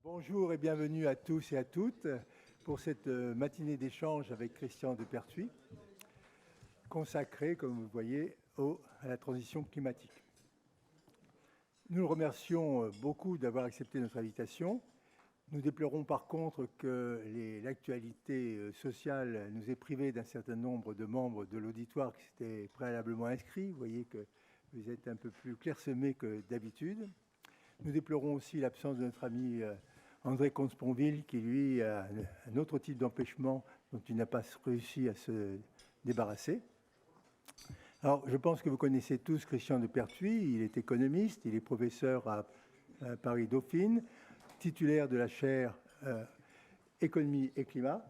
Bonjour et bienvenue à tous et à toutes pour cette matinée d'échange avec Christian de Pertuis, consacrée, comme vous le voyez, à la transition climatique. Nous le remercions beaucoup d'avoir accepté notre invitation. Nous déplorons par contre que l'actualité sociale nous ait privés d'un certain nombre de membres de l'auditoire qui s'étaient préalablement inscrits. Vous voyez que vous êtes un peu plus clairsemés que d'habitude. Nous déplorons aussi l'absence de notre ami André Comte-Sponville, qui lui a un autre type d'empêchement dont il n'a pas réussi à se débarrasser. Alors, je pense que vous connaissez tous Christian de Pertuis. Il est économiste, il est professeur à Paris-Dauphine, titulaire de la chaire Économie et Climat.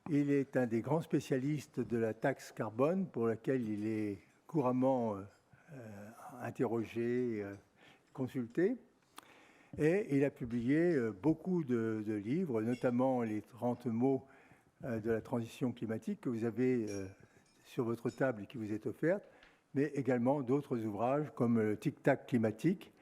Il est un des grands spécialistes de la taxe carbone, pour laquelle il est couramment interrogé, consulté. Et il a publié beaucoup de livres, notamment les 30 mots de la transition climatique que vous avez sur votre table et qui vous est offerte, mais également d'autres ouvrages comme le Tic-Tac climatique,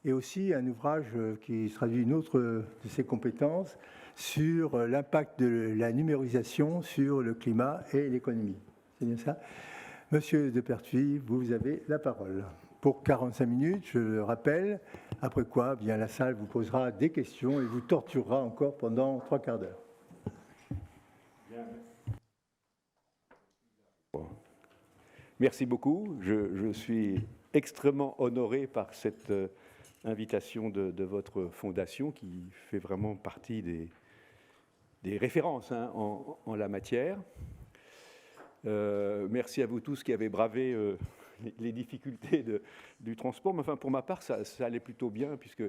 et aussi un ouvrage qui traduit une autre de ses compétences sur l'impact de la numérisation sur le climat et l'économie. C'est bien ça? Monsieur de Pertuis, vous avez la parole. Pour 45 minutes, je le rappelle, après quoi bien, la salle vous posera des questions et vous torturera encore pendant 3 quarts d'heure. Merci beaucoup. Je suis extrêmement honoré par cette invitation de votre fondation qui fait vraiment partie des références en la matière. Merci à vous tous qui avez bravé les difficultés du transport. Mais enfin, pour ma part, ça allait plutôt bien puisque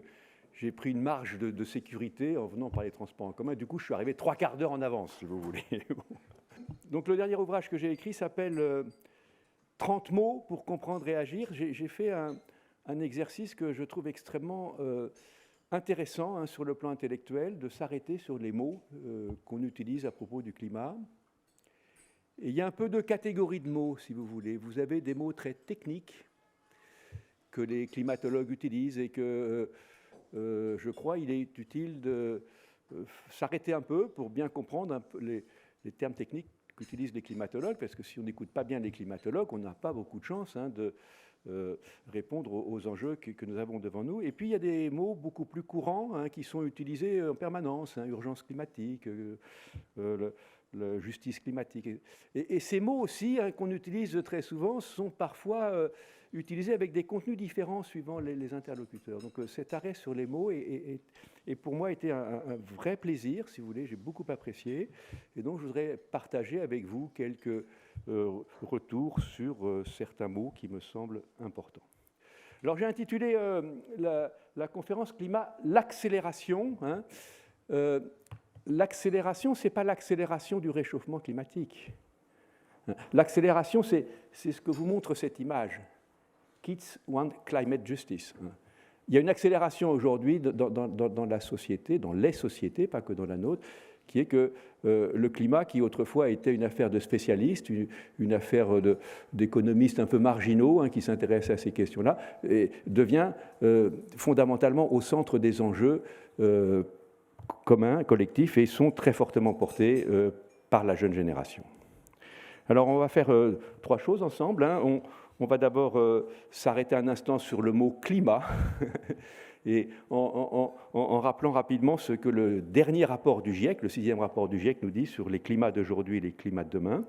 j'ai pris une marge de sécurité en venant par les transports en commun. Du coup, je suis arrivé 3 quarts d'heure en avance, si vous voulez. Donc, le dernier ouvrage que j'ai écrit s'appelle 30 mots pour comprendre et agir. J'ai fait un exercice que je trouve extrêmement intéressant sur le plan intellectuel, de s'arrêter sur les mots qu'on utilise à propos du climat. Et il y a un peu de catégories de mots, si vous voulez. Vous avez des mots très techniques que les climatologues utilisent et que, je crois, il est utile de s'arrêter un peu pour bien comprendre un peu les termes techniques qu'utilisent les climatologues, parce que si on n'écoute pas bien les climatologues, on n'a pas beaucoup de chance de répondre aux enjeux que nous avons devant nous. Et puis, il y a des mots beaucoup plus courants qui sont utilisés en permanence, urgence climatique, la justice climatique. Et ces mots aussi qu'on utilise très souvent sont parfois utilisés avec des contenus différents suivant les interlocuteurs. Donc cet arrêt sur les mots et pour moi était un vrai plaisir, si vous voulez, j'ai beaucoup apprécié. Et donc je voudrais partager avec vous quelques retours sur certains mots qui me semblent importants. Alors j'ai intitulé la conférence climat l'accélération. L'accélération, ce n'est pas l'accélération du réchauffement climatique. L'accélération, c'est ce que vous montre cette image. Kids want climate justice. Il y a une accélération aujourd'hui dans la société, dans les sociétés, pas que dans la nôtre, qui est que le climat, qui autrefois était une affaire de spécialistes, une affaire d'économistes un peu marginaux qui s'intéressent à ces questions-là, devient fondamentalement au centre des enjeux communs, collectifs, et sont très fortement portés par la jeune génération. Alors, on va faire 3 choses ensemble. On va d'abord s'arrêter un instant sur le mot climat, et en rappelant rapidement ce que le dernier rapport du GIEC, le 6e rapport du GIEC, nous dit sur les climats d'aujourd'hui et les climats de demain.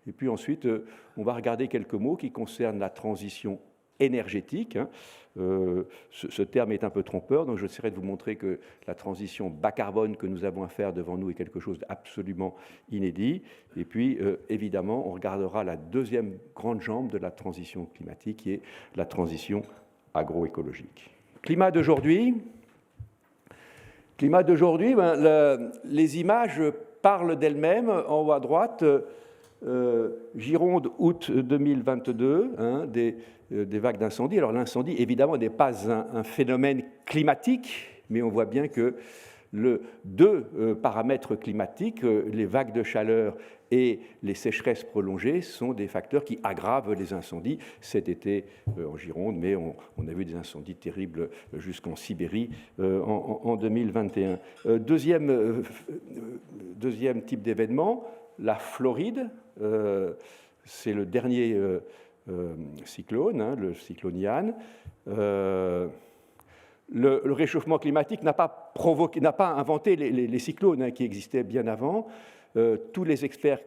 Et puis ensuite, on va regarder quelques mots qui concernent la transition énergétique. Ce terme est un peu trompeur, donc j'essaierai de vous montrer que la transition bas carbone que nous avons à faire devant nous est quelque chose d'absolument inédit. Et puis, évidemment, on regardera la deuxième grande jambe de la transition climatique, qui est la transition agroécologique. Climat d'aujourd'hui. Climat d'aujourd'hui, les images parlent d'elles-mêmes. En haut à droite, Gironde, août 2022, des vagues d'incendie. Alors l'incendie, évidemment, n'est pas un phénomène climatique, mais on voit bien que deux paramètres climatiques, les vagues de chaleur et les sécheresses prolongées, sont des facteurs qui aggravent les incendies. Cet été en Gironde, mais on a vu des incendies terribles jusqu'en Sibérie en 2021. Deuxième type d'événement, la Floride. C'est le dernier cyclone, le cyclone Ian. Le réchauffement climatique n'a pas inventé les cyclones qui existaient bien avant. Tous les experts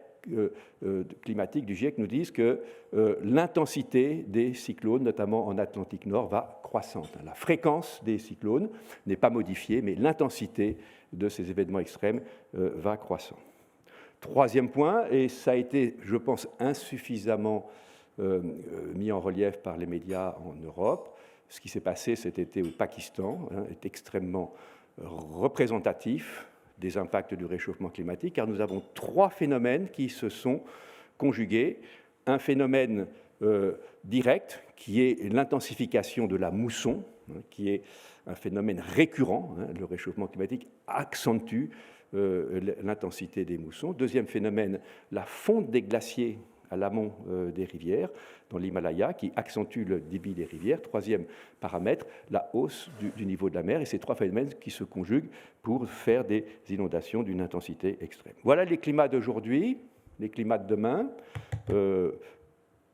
climatiques du GIEC nous disent que l'intensité des cyclones, notamment en Atlantique Nord, va croissante. La fréquence des cyclones n'est pas modifiée, mais l'intensité de ces événements extrêmes va croissant. Troisième point, et ça a été, je pense, insuffisamment mis en relief par les médias en Europe, ce qui s'est passé cet été au Pakistan est extrêmement représentatif des impacts du réchauffement climatique, car nous avons trois phénomènes qui se sont conjugués. Un phénomène direct, qui est l'intensification de la mousson, qui est un phénomène récurrent. Le réchauffement climatique accentue l'intensité des moussons. Deuxième phénomène, la fonte des glaciers à l'amont des rivières, dans l'Himalaya, qui accentue le débit des rivières. Troisième paramètre, la hausse du niveau de la mer. Et ces trois phénomènes qui se conjuguent pour faire des inondations d'une intensité extrême. Voilà les climats d'aujourd'hui, les climats de demain.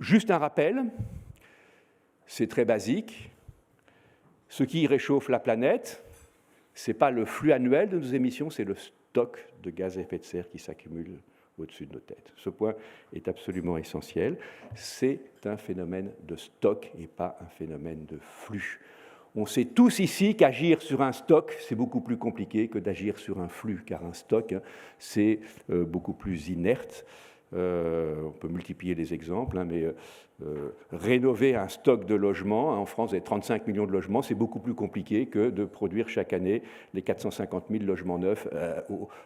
Juste un rappel, c'est très basique. Ce qui réchauffe la planète, ce n'est pas le flux annuel de nos émissions, c'est le stock de gaz à effet de serre qui s'accumule au-dessus de nos têtes. Ce point est absolument essentiel. C'est un phénomène de stock et pas un phénomène de flux. On sait tous ici qu'agir sur un stock, c'est beaucoup plus compliqué que d'agir sur un flux, car un stock, c'est beaucoup plus inerte. On peut multiplier les exemples, mais rénover un stock de logements, en France, il y a 35 millions de logements, c'est beaucoup plus compliqué que de produire chaque année les 450 000 logements neufs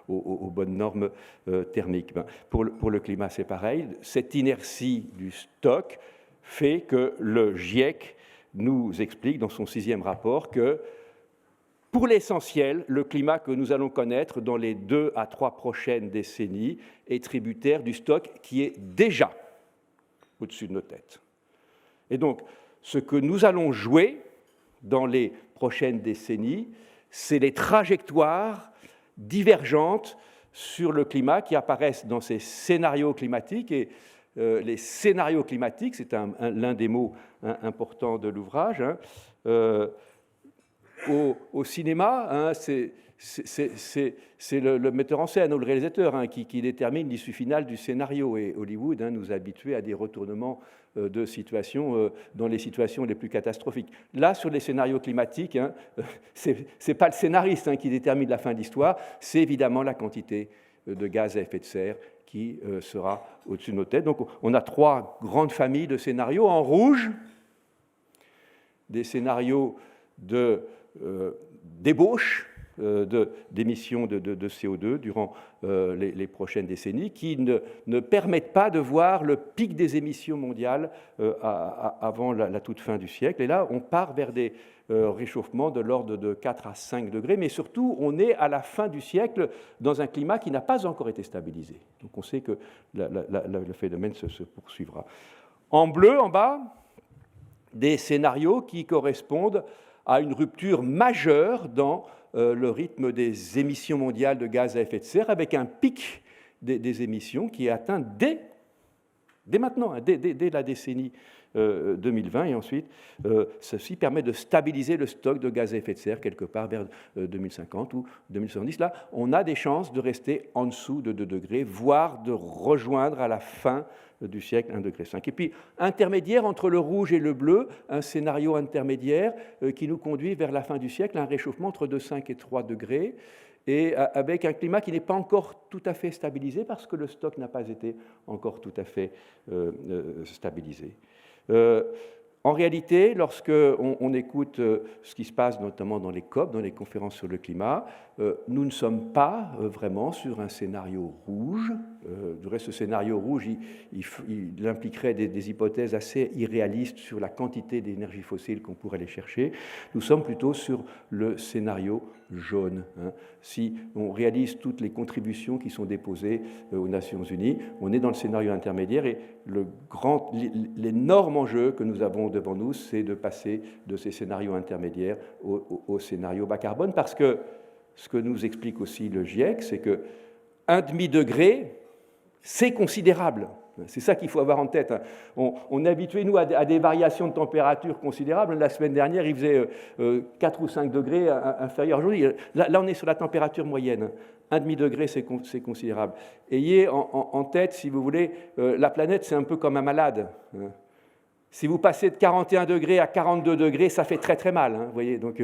aux bonnes normes thermiques. Pour le climat, c'est pareil. Cette inertie du stock fait que le GIEC nous explique dans son 6e rapport que, pour l'essentiel, le climat que nous allons connaître dans les 2 à 3 prochaines décennies est tributaire du stock qui est déjà au-dessus de nos têtes. Et donc, ce que nous allons jouer dans les prochaines décennies, c'est les trajectoires divergentes sur le climat qui apparaissent dans ces scénarios climatiques. Et les scénarios climatiques, c'est l'un des mots importants de l'ouvrage. Au cinéma, c'est le metteur en scène ou le réalisateur qui détermine l'issue finale du scénario. Et Hollywood nous a habitués à des retournements de situations dans les situations les plus catastrophiques. Là, sur les scénarios climatiques, ce n'est pas le scénariste qui détermine la fin de l'histoire, c'est évidemment la quantité de gaz à effet de serre qui sera au-dessus de nos têtes. Donc, on a 3 grandes familles de scénarios. En rouge, des scénarios d'ébauche d'émissions de CO2 durant les prochaines décennies qui ne permettent pas de voir le pic des émissions mondiales avant la toute fin du siècle. Et là, on part vers des réchauffements de l'ordre de 4 à 5 degrés, mais surtout, on est à la fin du siècle dans un climat qui n'a pas encore été stabilisé. Donc on sait que le phénomène se poursuivra. En bleu, en bas, des scénarios qui correspondent à une rupture majeure dans le rythme des émissions mondiales de gaz à effet de serre, avec un pic des émissions qui est atteint dès maintenant, dès la décennie 2020, et ensuite, ceci permet de stabiliser le stock de gaz à effet de serre quelque part vers 2050 ou 2070. Là, on a des chances de rester en dessous de 2 degrés, voire de rejoindre à la fin du siècle 1,5 degré. Et puis, intermédiaire entre le rouge et le bleu, un scénario intermédiaire qui nous conduit vers la fin du siècle à un réchauffement entre 2,5 et 3 degrés, et avec un climat qui n'est pas encore tout à fait stabilisé parce que le stock n'a pas été encore tout à fait stabilisé. En réalité, lorsque on écoute ce qui se passe notamment dans les COP, dans les conférences sur le climat, nous ne sommes pas vraiment sur un scénario rouge, Du reste, ce scénario rouge, il impliquerait des hypothèses assez irréalistes sur la quantité d'énergie fossile qu'on pourrait aller chercher. Nous sommes plutôt sur le scénario jaune. Si on réalise toutes les contributions qui sont déposées aux Nations Unies, on est dans le scénario intermédiaire et l'énorme enjeu que nous avons devant nous, c'est de passer de ces scénarios intermédiaires au scénario bas carbone, parce que ce que nous explique aussi le GIEC, c'est que 1,5 degré, c'est considérable. C'est ça qu'il faut avoir en tête. On est habitué, nous, à des variations de température considérables. La semaine dernière, il faisait 4 ou 5 degrés inférieur aujourd'hui. Là, on est sur la température moyenne. 1,5 degré, c'est considérable. Ayez en tête, si vous voulez, la planète, c'est un peu comme un malade. Si vous passez de 41 degrés à 42 degrés, ça fait très très mal. Vous voyez, donc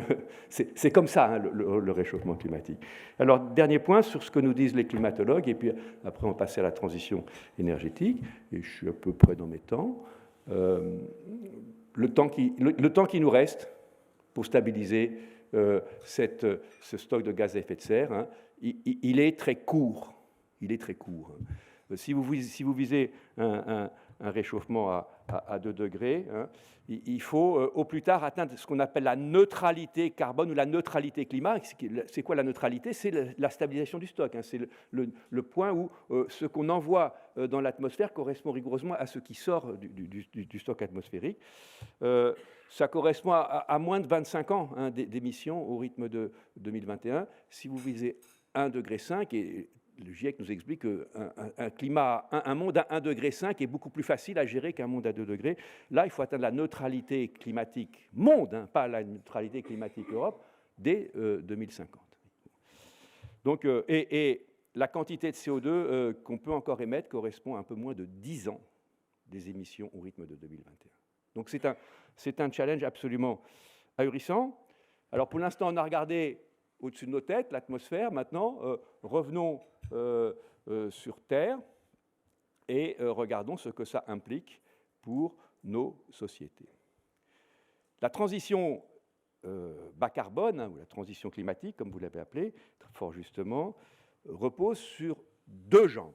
c'est comme ça, le réchauffement climatique. Alors, dernier point sur ce que nous disent les climatologues, et puis après on va passer à la transition énergétique, et je suis à peu près dans mes temps. Le temps qui nous reste pour stabiliser ce stock de gaz à effet de serre, il est très court. Il est très court. Si vous visez un réchauffement à 2 degrés, il faut au plus tard atteindre ce qu'on appelle la neutralité carbone ou la neutralité climat. C'est quoi la neutralité? C'est la stabilisation du stock. C'est le point où ce qu'on envoie dans l'atmosphère correspond rigoureusement à ce qui sort du stock atmosphérique. Ça correspond à moins de 25 ans d'émissions au rythme de 2021. Si vous visez 1,5 degré, et le GIEC nous explique qu'un monde à 1,5 degré est beaucoup plus facile à gérer qu'un monde à 2 degrés. Là, il faut atteindre la neutralité climatique monde, pas la neutralité climatique Europe, dès 2050. Donc, et la quantité de CO2 qu'on peut encore émettre correspond à un peu moins de 10 ans des émissions au rythme de 2021. Donc, c'est un challenge absolument ahurissant. Alors, pour l'instant, on a regardé au-dessus de nos têtes, l'atmosphère. Maintenant, revenons sur Terre et regardons ce que ça implique pour nos sociétés. La transition bas carbone, ou la transition climatique, comme vous l'avez appelée, fort justement, repose sur 2 jambes.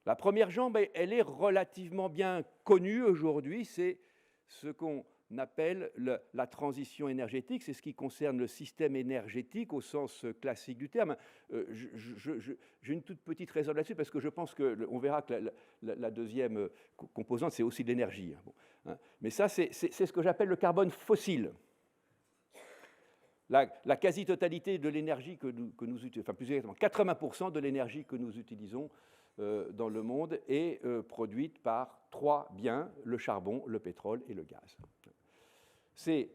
La première jambe, elle est relativement bien connue aujourd'hui, c'est ce qu'on appelle la transition énergétique, c'est ce qui concerne le système énergétique au sens classique du terme. J'ai une toute petite réserve là-dessus parce que je pense qu'on verra que la deuxième composante, c'est aussi de l'énergie. Mais ça, c'est ce que j'appelle le carbone fossile. La quasi-totalité de l'énergie que nous utilisons, enfin plus exactement 80% de l'énergie que nous utilisons dans le monde est produite par 3 biens, le charbon, le pétrole et le gaz. Ces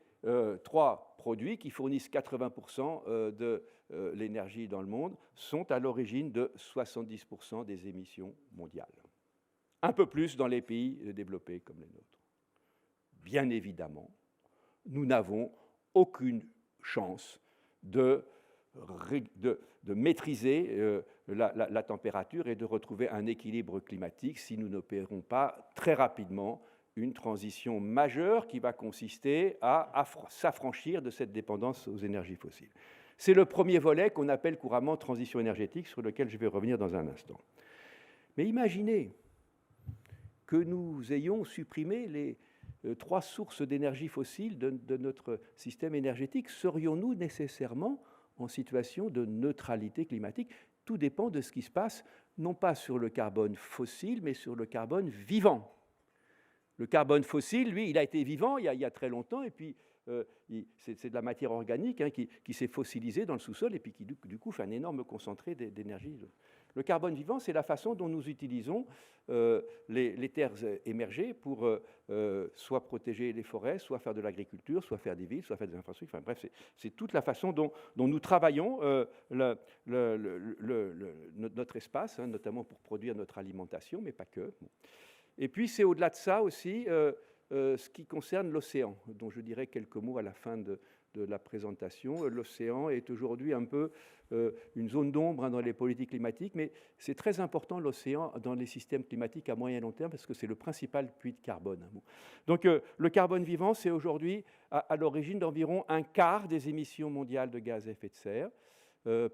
3 produits qui fournissent 80% de l'énergie dans le monde sont à l'origine de 70% des émissions mondiales. Un peu plus dans les pays développés comme les nôtres. Bien évidemment, nous n'avons aucune chance de maîtriser la température et de retrouver un équilibre climatique si nous n'opérons pas très rapidement une transition majeure qui va consister à s'affranchir de cette dépendance aux énergies fossiles. C'est le premier volet qu'on appelle couramment transition énergétique, sur lequel je vais revenir dans un instant. Mais imaginez que nous ayons supprimé les 3 sources d'énergie fossile de notre système énergétique. Serions-nous nécessairement en situation de neutralité climatique? Tout dépend de ce qui se passe, non pas sur le carbone fossile, mais sur le carbone vivant. Le carbone fossile, lui, il a été vivant il y a très longtemps, et puis c'est de la matière organique qui s'est fossilisée dans le sous-sol, et puis qui, du coup, fait un énorme concentré d'énergie. Le carbone vivant, c'est la façon dont nous utilisons les terres émergées pour soit protéger les forêts, soit faire de l'agriculture, soit faire des villes, soit faire des infrastructures. Enfin bref, c'est toute la façon dont nous travaillons notre espace, notamment pour produire notre alimentation, mais pas que. Et puis, c'est au-delà de ça aussi ce qui concerne l'océan, dont je dirai quelques mots à la fin de la présentation. L'océan est aujourd'hui un peu une zone d'ombre dans les politiques climatiques, mais c'est très important l'océan dans les systèmes climatiques à moyen et long terme parce que c'est le principal puits de carbone. Donc le carbone vivant, c'est aujourd'hui à l'origine d'environ 1/4 des émissions mondiales de gaz à effet de serre,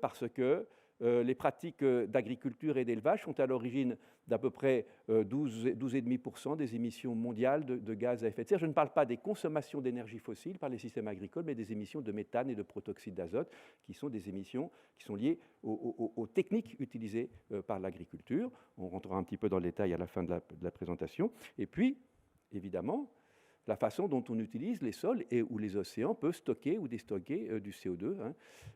parce que les pratiques d'agriculture et d'élevage sont à l'origine d'à peu près 12,5% des émissions mondiales de gaz à effet de serre. Je ne parle pas des consommations d'énergie fossile par les systèmes agricoles, mais des émissions de méthane et de protoxyde d'azote, qui sont des émissions qui sont liées aux techniques utilisées par l'agriculture. On rentrera un petit peu dans le détail à la fin de la présentation. Et puis, évidemment, la façon dont on utilise les sols et où les océans peuvent stocker ou déstocker du CO2.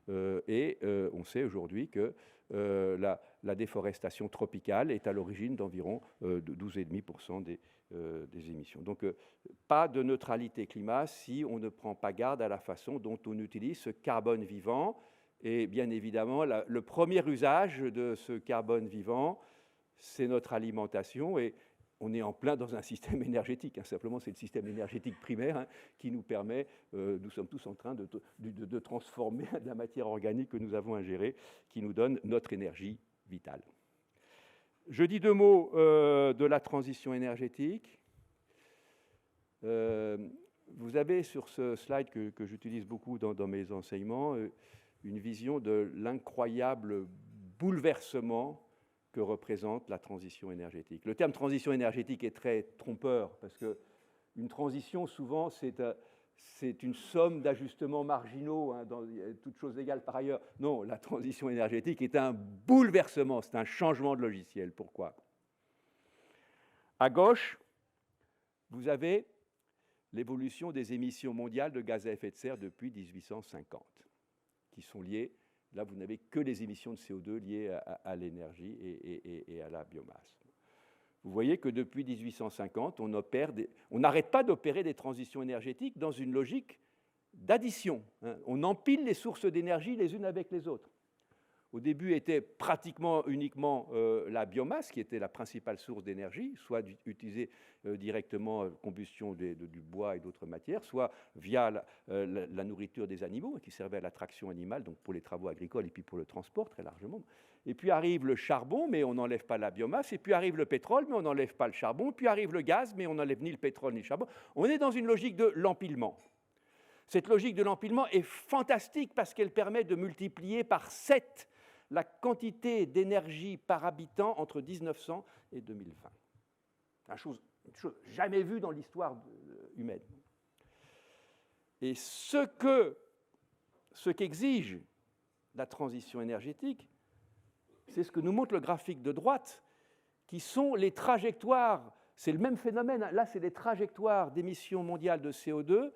On sait aujourd'hui que la déforestation tropicale est à l'origine d'environ 12,5% des émissions. Donc, pas de neutralité climat si on ne prend pas garde à la façon dont on utilise ce carbone vivant. Et bien évidemment, le premier usage de ce carbone vivant, c'est notre alimentation. Et on est en plein dans un système énergétique. Simplement, c'est le système énergétique primaire qui nous permet, nous sommes tous en train de transformer de la matière organique que nous avons ingérée, qui nous donne notre énergie vitale. Je dis 2 mots de la transition énergétique. Vous avez sur ce slide que j'utilise beaucoup dans mes enseignements, une vision de l'incroyable bouleversement que représente la transition énergétique. Le terme transition énergétique est très trompeur, parce qu'une transition, souvent, c'est une somme d'ajustements marginaux, toutes choses égales par ailleurs. Non, la transition énergétique est un bouleversement, c'est un changement de logiciel. Pourquoi ? À gauche, vous avez l'évolution des émissions mondiales de gaz à effet de serre depuis 1850, qui sont liées. Là, vous n'avez que les émissions de CO2 liées à l'énergie et à la biomasse. Vous voyez que depuis 1850, on n'arrête pas d'opérer des transitions énergétiques dans une logique d'addition. On empile les sources d'énergie les unes avec les autres. Au début, était pratiquement uniquement la biomasse, qui était la principale source d'énergie, soit utilisée directement combustion du bois et d'autres matières, soit via la nourriture des animaux, qui servait à l'attraction animale, donc pour les travaux agricoles et puis pour le transport très largement. Et puis arrive le charbon, mais on n'enlève pas la biomasse. Et puis arrive le pétrole, mais on n'enlève pas le charbon. Puis arrive le gaz, mais on n'enlève ni le pétrole ni le charbon. On est dans une logique de l'empilement. Cette logique de l'empilement est fantastique parce qu'elle permet de multiplier par 7 la quantité d'énergie par habitant entre 1900 et 2020. Une chose jamais vue dans l'histoire humaine. Et ce qu'exige la transition énergétique, c'est ce que nous montre le graphique de droite, qui sont les trajectoires, c'est le même phénomène, là c'est les trajectoires d'émissions mondiales de CO2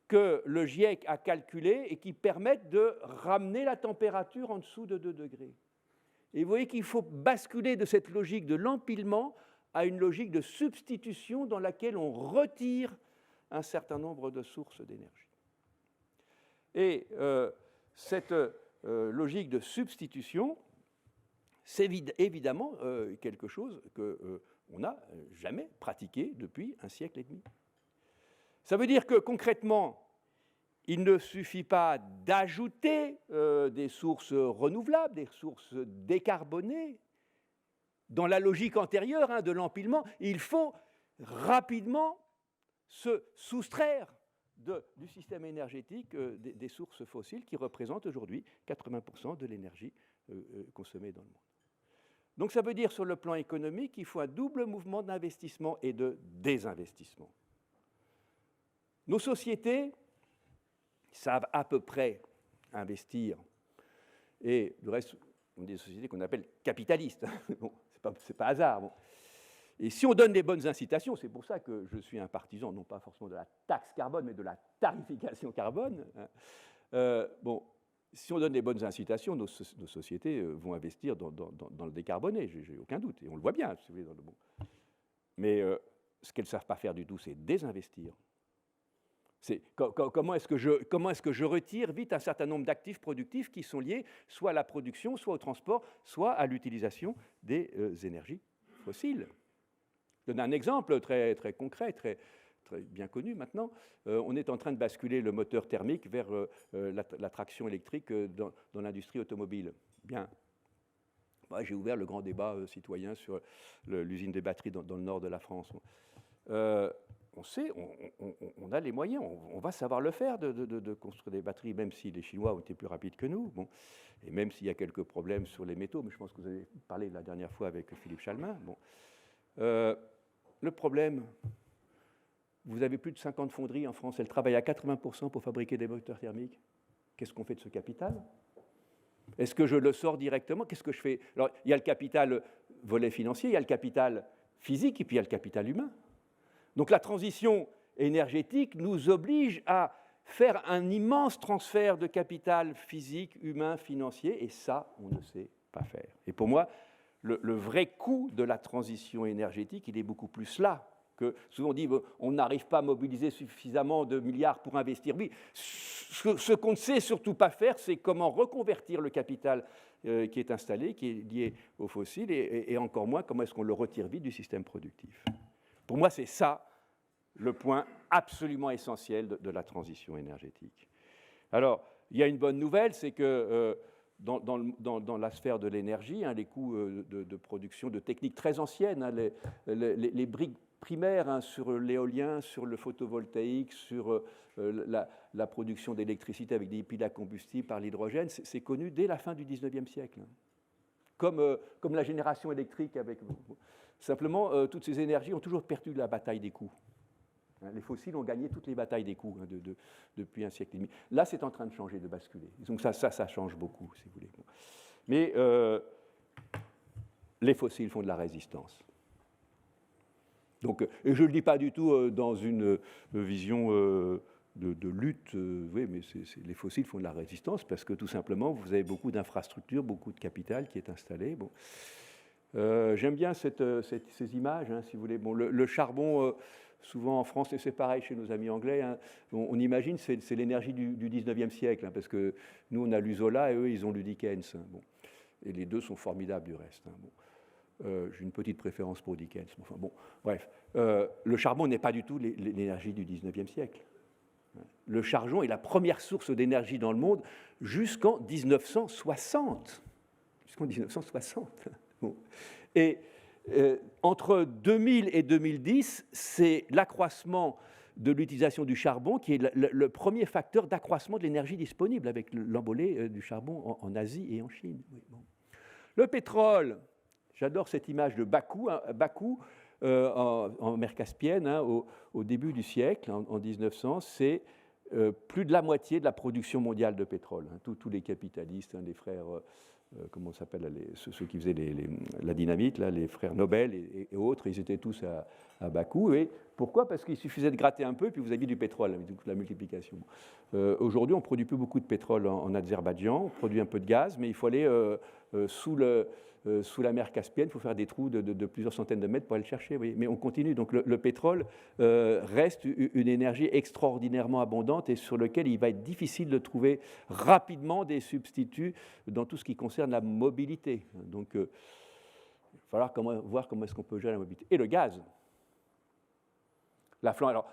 que le GIEC a calculé et qui permettent de ramener la température en dessous de 2 degrés. Et vous voyez qu'il faut basculer de cette logique de l'empilement à une logique de substitution dans laquelle on retire un certain nombre de sources d'énergie. Et cette logique de substitution, c'est évidemment quelque chose qu'on n'a jamais pratiqué depuis un siècle et demi. Ça veut dire que concrètement, il ne suffit pas d'ajouter des sources renouvelables, des sources décarbonées, dans la logique antérieure de l'empilement. Il faut rapidement se soustraire du système énergétique des sources fossiles qui représentent aujourd'hui 80% de l'énergie consommée dans le monde. Donc ça veut dire sur le plan économique qu'il faut un double mouvement d'investissement et de désinvestissement. Nos sociétés savent à peu près investir, et du reste, on est des sociétés qu'on appelle capitalistes. Bon, c'est pas hasard. Bon. Et si on donne des bonnes incitations, c'est pour ça que je suis un partisan, non pas forcément de la taxe carbone, mais de la tarification carbone. Si on donne des bonnes incitations, nos sociétés vont investir dans le décarboné, j'ai aucun doute, et on le voit bien, si vous voulez, dans le bon. Mais ce qu'elles ne savent pas faire du tout, c'est désinvestir. Comment est-ce que je retire vite un certain nombre d'actifs productifs qui sont liés soit à la production, soit au transport, soit à l'utilisation des énergies fossiles. Je donne un exemple très, très concret, très bien connu maintenant. On est en train de basculer le moteur thermique vers la traction électrique dans l'industrie automobile. Bien. Moi, j'ai ouvert le grand débat citoyen sur l'usine des batteries dans le nord de la France. on sait, on a les moyens, on va savoir le faire de construire des batteries, même si les Chinois ont été plus rapides que nous, bon, et même s'il y a quelques problèmes sur les métaux, mais je pense que vous avez parlé la dernière fois avec Philippe Chalmin. Bon. Le problème, vous avez plus de 50 fonderies en France, elles travaillent à 80% pour fabriquer des moteurs thermiques. Qu'est-ce qu'on fait de ce capital? Est-ce que je le sors directement? Qu'est-ce que je fais? Alors, il y a le capital volet financier, il y a le capital physique et puis il y a le capital humain. Donc la transition énergétique nous oblige à faire un immense transfert de capital physique, humain, financier, et ça, on ne sait pas faire. Et pour moi, le vrai coût de la transition énergétique, il est beaucoup plus là. Que souvent on dit on n'arrive pas à mobiliser suffisamment de milliards pour investir. Oui, ce qu'on ne sait surtout pas faire, c'est comment reconvertir le capital qui est installé, qui est lié aux fossiles, et encore moins comment est-ce qu'on le retire vite du système productif. Pour moi, c'est ça le point absolument essentiel de la transition énergétique. Alors, il y a une bonne nouvelle, c'est que dans la sphère de l'énergie, les coûts de production de techniques très anciennes, les briques primaires sur l'éolien, sur le photovoltaïque, sur la production d'électricité avec des piles à combustible par l'hydrogène, c'est connu dès la fin du XIXe siècle. Comme la génération électrique avec... Simplement, toutes ces énergies ont toujours perdu la bataille des coûts. Les fossiles ont gagné toutes les batailles des coûts depuis un siècle et demi. Là, c'est en train de changer, de basculer. Donc ça change beaucoup, si vous voulez. Mais les fossiles font de la résistance. Donc, et je ne le dis pas du tout dans une vision de lutte, oui, mais les fossiles font de la résistance parce que tout simplement, vous avez beaucoup d'infrastructures, beaucoup de capital qui est installé. Bon. J'aime bien ces images, si vous voulez. Bon, le charbon, souvent en France, et c'est pareil chez nos amis anglais, on imagine que c'est l'énergie du 19e siècle, parce que nous, on a lu Zola et eux, ils ont lu Dickens. Bon. Et les deux sont formidables du reste. Bon. J'ai une petite préférence pour Dickens. Enfin, bon, bref, le charbon n'est pas du tout l'énergie du 19e siècle. Le charbon est la première source d'énergie dans le monde jusqu'en 1960. Jusqu'en 1960. Bon. Et entre 2000 et 2010, c'est l'accroissement de l'utilisation du charbon qui est le premier facteur d'accroissement de l'énergie disponible avec l'embolée du charbon en Asie et en Chine. Oui, bon. Le pétrole, j'adore cette image de Bakou, en mer Caspienne, au début du siècle, en 1900, c'est plus de la moitié de la production mondiale de pétrole. Tous les capitalistes, les frères, comment ça s'appelle, ceux qui faisaient la dynamite, là, les frères Nobel et autres, ils étaient tous à Bakou. Et pourquoi? Parce qu'il suffisait de gratter un peu, puis vous aviez du pétrole, la multiplication. Aujourd'hui, on ne produit plus beaucoup de pétrole en Azerbaïdjan, on produit un peu de gaz, mais il faut aller sous la mer Caspienne, il faut faire des trous de plusieurs centaines de mètres pour aller le chercher. Oui. Mais on continue. Donc le pétrole reste une énergie extraordinairement abondante et sur lequel il va être difficile de trouver rapidement des substituts dans tout ce qui concerne la mobilité. Donc il va falloir voir comment est-ce qu'on peut gérer la mobilité. Et le gaz. Alors,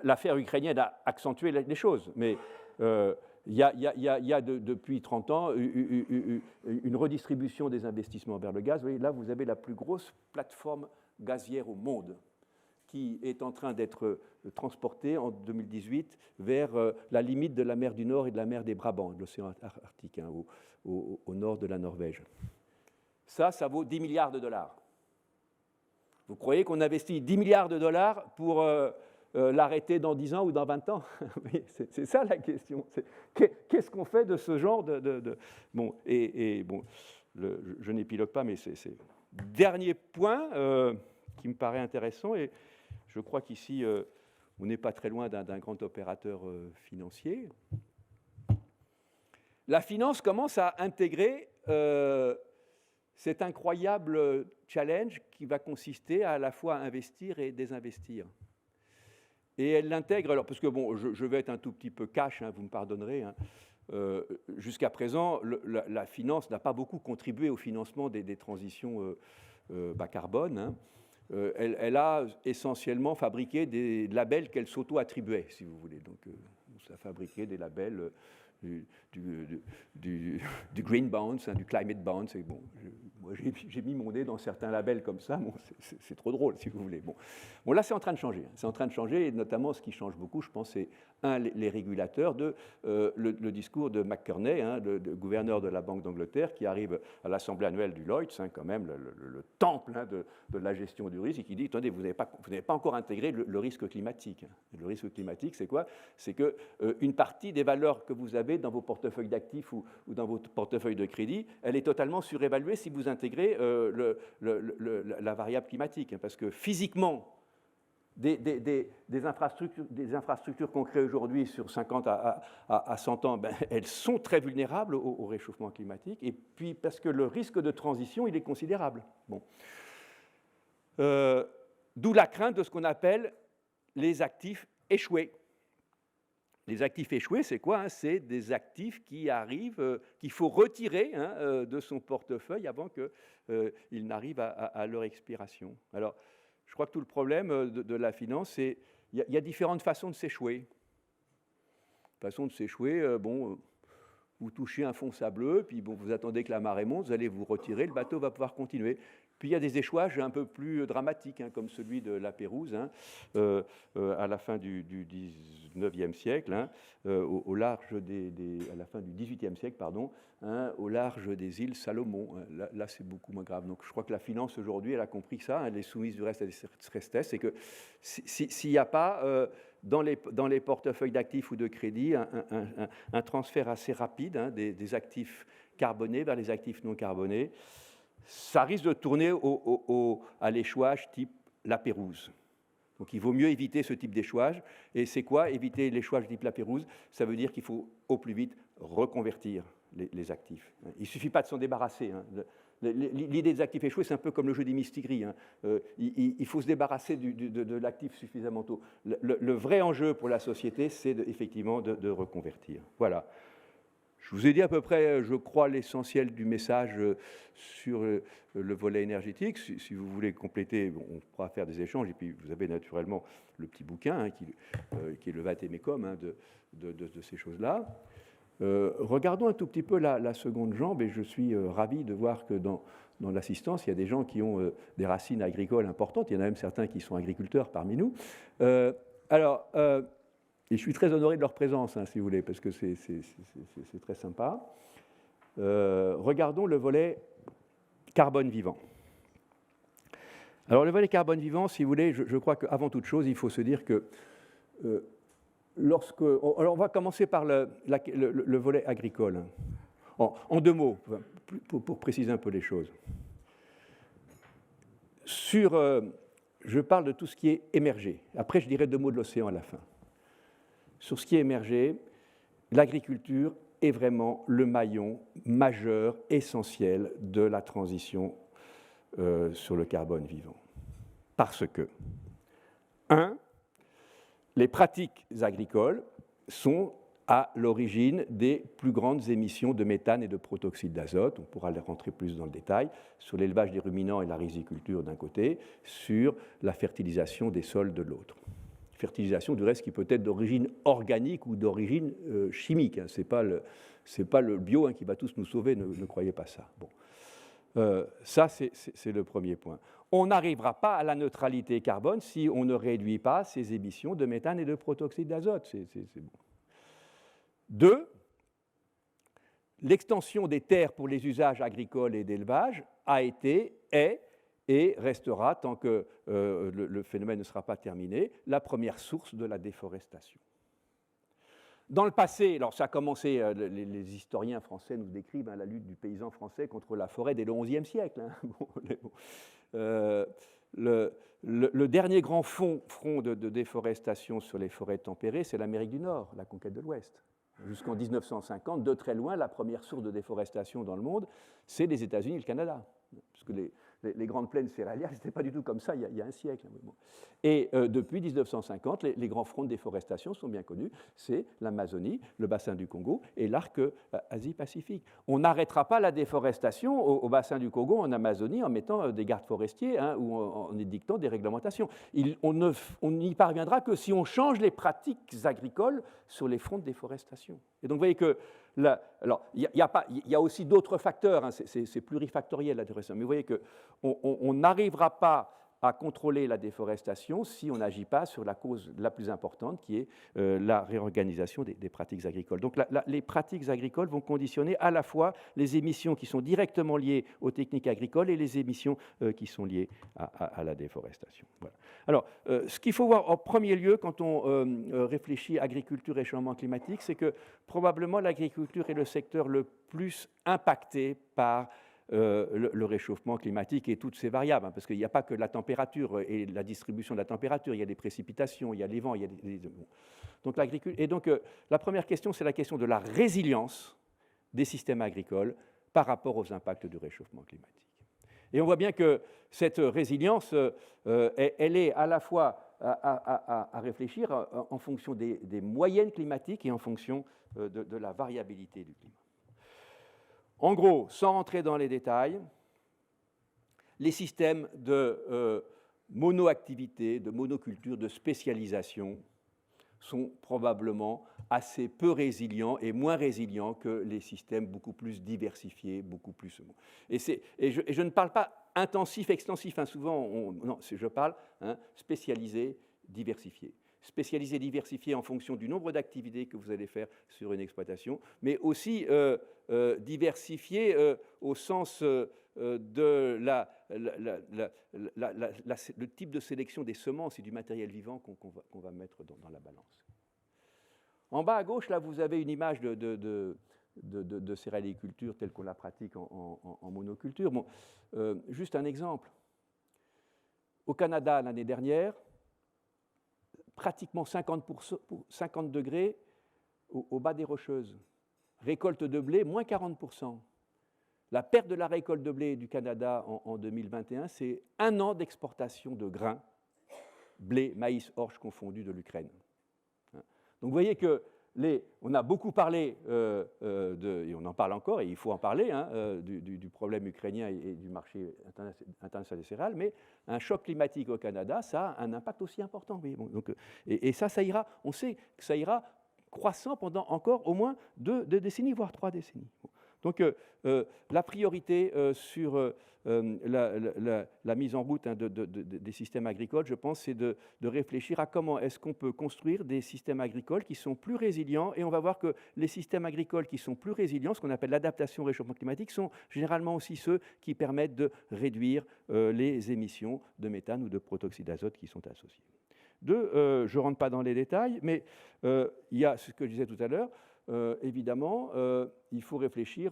l'affaire ukrainienne a accentué les choses, mais... il y a depuis 30 ans une redistribution des investissements vers le gaz. Vous voyez, là, vous avez la plus grosse plateforme gazière au monde qui est en train d'être transportée en 2018 vers la limite de la mer du Nord et de la mer des Brabants, de l'océan Arctique, au nord de la Norvège. Ça vaut 10 milliards de dollars. Vous croyez qu'on investit 10 milliards de dollars pour... l'arrêter dans 10 ans ou dans 20 ans? C'est ça la question. Qu'est-ce qu'on fait de ce genre de... Bon, bon, je n'épilogue pas, mais c'est... Dernier point qui me paraît intéressant, et je crois qu'ici, on n'est pas très loin d'un grand opérateur financier. La finance commence à intégrer cet incroyable challenge qui va consister à la fois à investir et désinvestir. Et elle l'intègre, alors parce que bon, je vais être un tout petit peu cash, vous me pardonnerez, jusqu'à présent, la finance n'a pas beaucoup contribué au financement des transitions bas carbone. Elle a essentiellement fabriqué des labels qu'elle s'auto-attribuait, si vous voulez. Donc, ça a fabriqué des labels du Green Bonds, hein, du Climate Bonds. Et bon, moi, j'ai mis mon nez dans certains labels comme ça. Bon, c'est trop drôle, si vous voulez. Bon, là, c'est en train de changer. C'est en train de changer, et notamment, ce qui change beaucoup, je pense, c'est, les régulateurs, le discours de McCartney, hein, le gouverneur de la Banque d'Angleterre, qui arrive à l'Assemblée annuelle du Lloyds, hein, quand même, le temple, hein, de la gestion du risque, et qui dit, attendez, vous n'avez pas encore intégré le risque climatique. Et le risque climatique, c'est quoi? C'est que une partie des valeurs que vous avez dans vos portefeuilles d'actifs ou dans vos portefeuilles de crédit, elle est totalement surévaluée si vous intégrez la variable climatique. Hein, parce que physiquement, des infrastructures qu'on crée aujourd'hui sur 50 à 100 ans, ben, elles sont très vulnérables au réchauffement climatique, et puis parce que le risque de transition, il est considérable. Bon. D'où la crainte de ce qu'on appelle les actifs échoués. Les actifs échoués, c'est quoi? Hein? C'est des actifs qui arrivent, qu'il faut retirer, hein, de son portefeuille avant qu'ils n'arrivent à leur expiration. Alors, je crois que tout le problème de la finance, c'est qu'il y a différentes façons de s'échouer. Façon de s'échouer, bon, vous touchez un fond sableux, puis bon, vous attendez que la marée monte, vous allez vous retirer, le bateau va pouvoir continuer. Puis il y a des échouages un peu plus dramatiques, hein, comme celui de la Pérouse, hein, à la fin du XIXe siècle, hein, au large à la fin du XVIIIe siècle, pardon, hein, au large des îles Salomon. Là, c'est beaucoup moins grave. Donc je crois que la finance aujourd'hui, elle a compris ça, hein, elle est soumise du reste à des stress tests, c'est que s'il n'y a pas dans les portefeuilles d'actifs ou de crédit un transfert assez rapide, hein, des actifs carbonés vers les actifs non carbonés, ça risque de tourner à l'échouage type la Pérouse. Donc il vaut mieux éviter ce type d'échouage. Et c'est quoi éviter l'échouage type la Pérouse? Ça veut dire qu'il faut au plus vite reconvertir les actifs. Il ne suffit pas de s'en débarrasser. Hein. L'idée des actifs échoués, c'est un peu comme le jeu des mistigris. Hein. Il faut se débarrasser de l'actif suffisamment tôt. Le vrai enjeu pour la société, c'est effectivement de reconvertir. Voilà. Je vous ai dit à peu près, je crois, l'essentiel du message sur le volet énergétique. Si vous voulez compléter, bon, on pourra faire des échanges. Et puis, vous avez naturellement le petit bouquin, hein, qui est le Vatémécom, hein, de ces choses-là. Regardons un tout petit peu la seconde jambe, et je suis ravi de voir que dans l'assistance, il y a des gens qui ont des racines agricoles importantes. Il y en a même certains qui sont agriculteurs parmi nous. Et je suis très honoré de leur présence, hein, si vous voulez, parce que c'est très sympa. Regardons le volet carbone vivant. Alors, le volet carbone vivant, si vous voulez, je crois qu'avant toute chose, il faut se dire que alors on va commencer par le volet agricole. En deux mots, pour préciser un peu les choses. Je parle de tout ce qui est émergé. Après, je dirai deux mots de l'océan à la fin. Sur ce qui est émergé, l'agriculture est vraiment le maillon majeur, essentiel de la transition sur le carbone vivant. Parce que, les pratiques agricoles sont à l'origine des plus grandes émissions de méthane et de protoxyde d'azote. On pourra les rentrer plus dans le détail, sur l'élevage des ruminants et la riziculture d'un côté, sur la fertilisation des sols de l'autre. Fertilisation, du reste, qui peut être d'origine organique ou d'origine chimique. Hein. Ce n'est pas le bio, hein, qui va tous nous sauver, ne croyez pas ça. Bon. Ça, c'est le premier point. On n'arrivera pas à la neutralité carbone si on ne réduit pas ces émissions de méthane et de protoxyde d'azote. C'est bon. 2, l'extension des terres pour les usages agricoles et d'élevage a été, est et restera, tant que le phénomène ne sera pas terminé, la première source de la déforestation. Dans le passé, alors ça a commencé, les historiens français nous décrivent, hein, la lutte du paysan français contre la forêt dès le XIe siècle. Hein. Le dernier grand front de déforestation sur les forêts tempérées, c'est l'Amérique du Nord, la conquête de l'Ouest. Jusqu'en 1950, de très loin, la première source de déforestation dans le monde, c'est les États-Unis et le Canada. Parce que les grandes plaines céréalières, ce n'était pas du tout comme ça il y a un siècle. Et depuis 1950, les grands fronts de déforestation sont bien connus, c'est l'Amazonie, le bassin du Congo et l'arc Asie-Pacifique. On n'arrêtera pas la déforestation au bassin du Congo, en Amazonie, en mettant des gardes forestiers ou en édictant des réglementations. On n'y parviendra que si on change les pratiques agricoles sur les fronts de déforestation. Et donc vous voyez que alors, il y a aussi d'autres facteurs, hein, c'est plurifactoriel la déforestation, mais vous voyez qu'on n'arrivera pas à contrôler la déforestation si on n'agit pas sur la cause la plus importante qui est la réorganisation des pratiques agricoles. Donc les pratiques agricoles vont conditionner à la fois les émissions qui sont directement liées aux techniques agricoles et les émissions qui sont liées à la déforestation. Voilà. Alors, ce qu'il faut voir en premier lieu quand on réfléchit à agriculture et changement climatique, c'est que probablement l'agriculture est le secteur le plus impacté par le réchauffement climatique et toutes ces variables, hein, parce qu'il n'y a pas que la température et la distribution de la température, il y a des précipitations, il y a les vents, il y a donc l'agriculture. Et donc la première question, c'est la question de la résilience des systèmes agricoles par rapport aux impacts du réchauffement climatique. Et on voit bien que cette résilience, elle est à la fois à réfléchir en fonction des moyennes climatiques et en fonction de la variabilité du climat. En gros, sans rentrer dans les détails, les systèmes de monoactivité, de monoculture, de spécialisation sont probablement assez peu résilients et moins résilients que les systèmes beaucoup plus diversifiés, beaucoup plus... Et je ne parle pas intensif, extensif, hein, souvent, non, je parle spécialisé, diversifié. Spécialisé, diversifié en fonction du nombre d'activités que vous allez faire sur une exploitation, mais aussi diversifié au sens de le type de sélection des semences et du matériel vivant qu'on va mettre dans la balance. En bas à gauche, là, vous avez une image de céréaliculture telle qu'on la pratique en monoculture. Bon, juste un exemple. Au Canada, l'année dernière, pratiquement 50 degrés au bas des Rocheuses. Récolte de blé, moins 40%. La perte de la récolte de blé du Canada en 2021, c'est 1 an d'exportation de grains, blé, maïs, orge confondus de l'Ukraine. Donc vous voyez que on a beaucoup parlé, et on en parle encore, et il faut en parler, du problème ukrainien et du marché international des céréales, mais un choc climatique au Canada, ça a un impact aussi important. Bon, donc, et ça ira, on sait que ça ira croissant pendant encore au moins 2 décennies, voire 3 décennies. Bon. Donc la priorité sur la mise en route des systèmes agricoles, je pense, c'est de réfléchir à comment est-ce qu'on peut construire des systèmes agricoles qui sont plus résilients. Et on va voir que les systèmes agricoles qui sont plus résilients, ce qu'on appelle l'adaptation au réchauffement climatique, sont généralement aussi ceux qui permettent de réduire les émissions de méthane ou de protoxyde d'azote qui sont associées. Je ne rentre pas dans les détails, mais il y a ce que je disais tout à l'heure. Évidemment, il faut réfléchir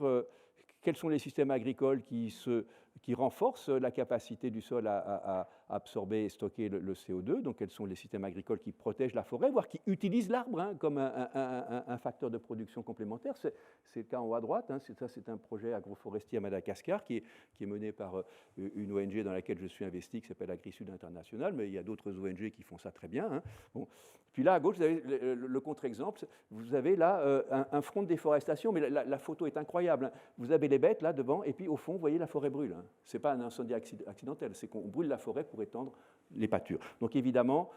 quels sont les systèmes agricoles qui renforcent la capacité du sol à absorber et stocker le CO2, donc quels sont les systèmes agricoles qui protègent la forêt, voire qui utilisent l'arbre comme un facteur de production complémentaire. C'est le cas en haut à droite, c'est un projet agroforestier à Madagascar qui est mené par une ONG dans laquelle je suis investi, qui s'appelle AgriSud International, mais il y a d'autres ONG qui font ça très bien. Bon. Puis là, à gauche, vous avez le contre-exemple, vous avez là un front de déforestation, mais la photo est incroyable. Vous avez les bêtes là devant, et puis au fond, vous voyez, la forêt brûle. Ce n'est pas un incendie accidentel, c'est qu'on brûle la forêt pour étendre les pâtures. Donc évidemment,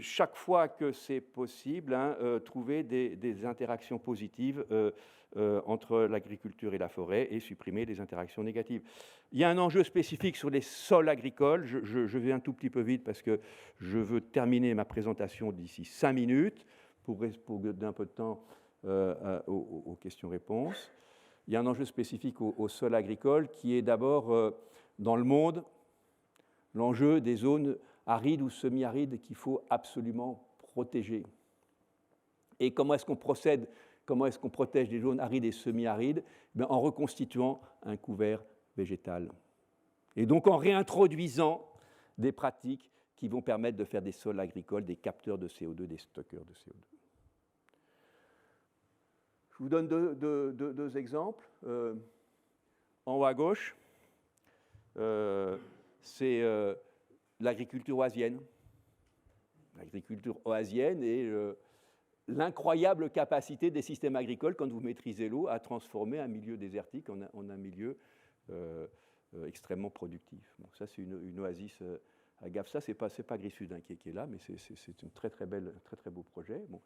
chaque fois que c'est possible, trouver des interactions positives entre l'agriculture et la forêt et supprimer les interactions négatives. Il y a un enjeu spécifique sur les sols agricoles. Je vais un tout petit peu vite parce que je veux terminer ma présentation d'ici 5 minutes pour donner un peu de temps aux questions-réponses. Il y a un enjeu spécifique au sol agricole qui est d'abord, dans le monde, l'enjeu des zones arides ou semi-arides qu'il faut absolument protéger. Et comment est-ce qu'on procède? Comment est-ce qu'on protège les zones arides et semi-arides? En reconstituant un couvert végétal. Et donc en réintroduisant des pratiques qui vont permettre de faire des sols agricoles des capteurs de CO2, des stockeurs de CO2. Je vous donne deux exemples. En haut à gauche, c'est l'agriculture oasienne. L'agriculture oasienne et l'incroyable capacité des systèmes agricoles, quand vous maîtrisez l'eau, à transformer un milieu désertique en un milieu extrêmement productif. Bon, ça, c'est une oasis à Gafsa. Ce n'est pas Gris-Sud qui est là, mais c'est un très beau projet. Bon.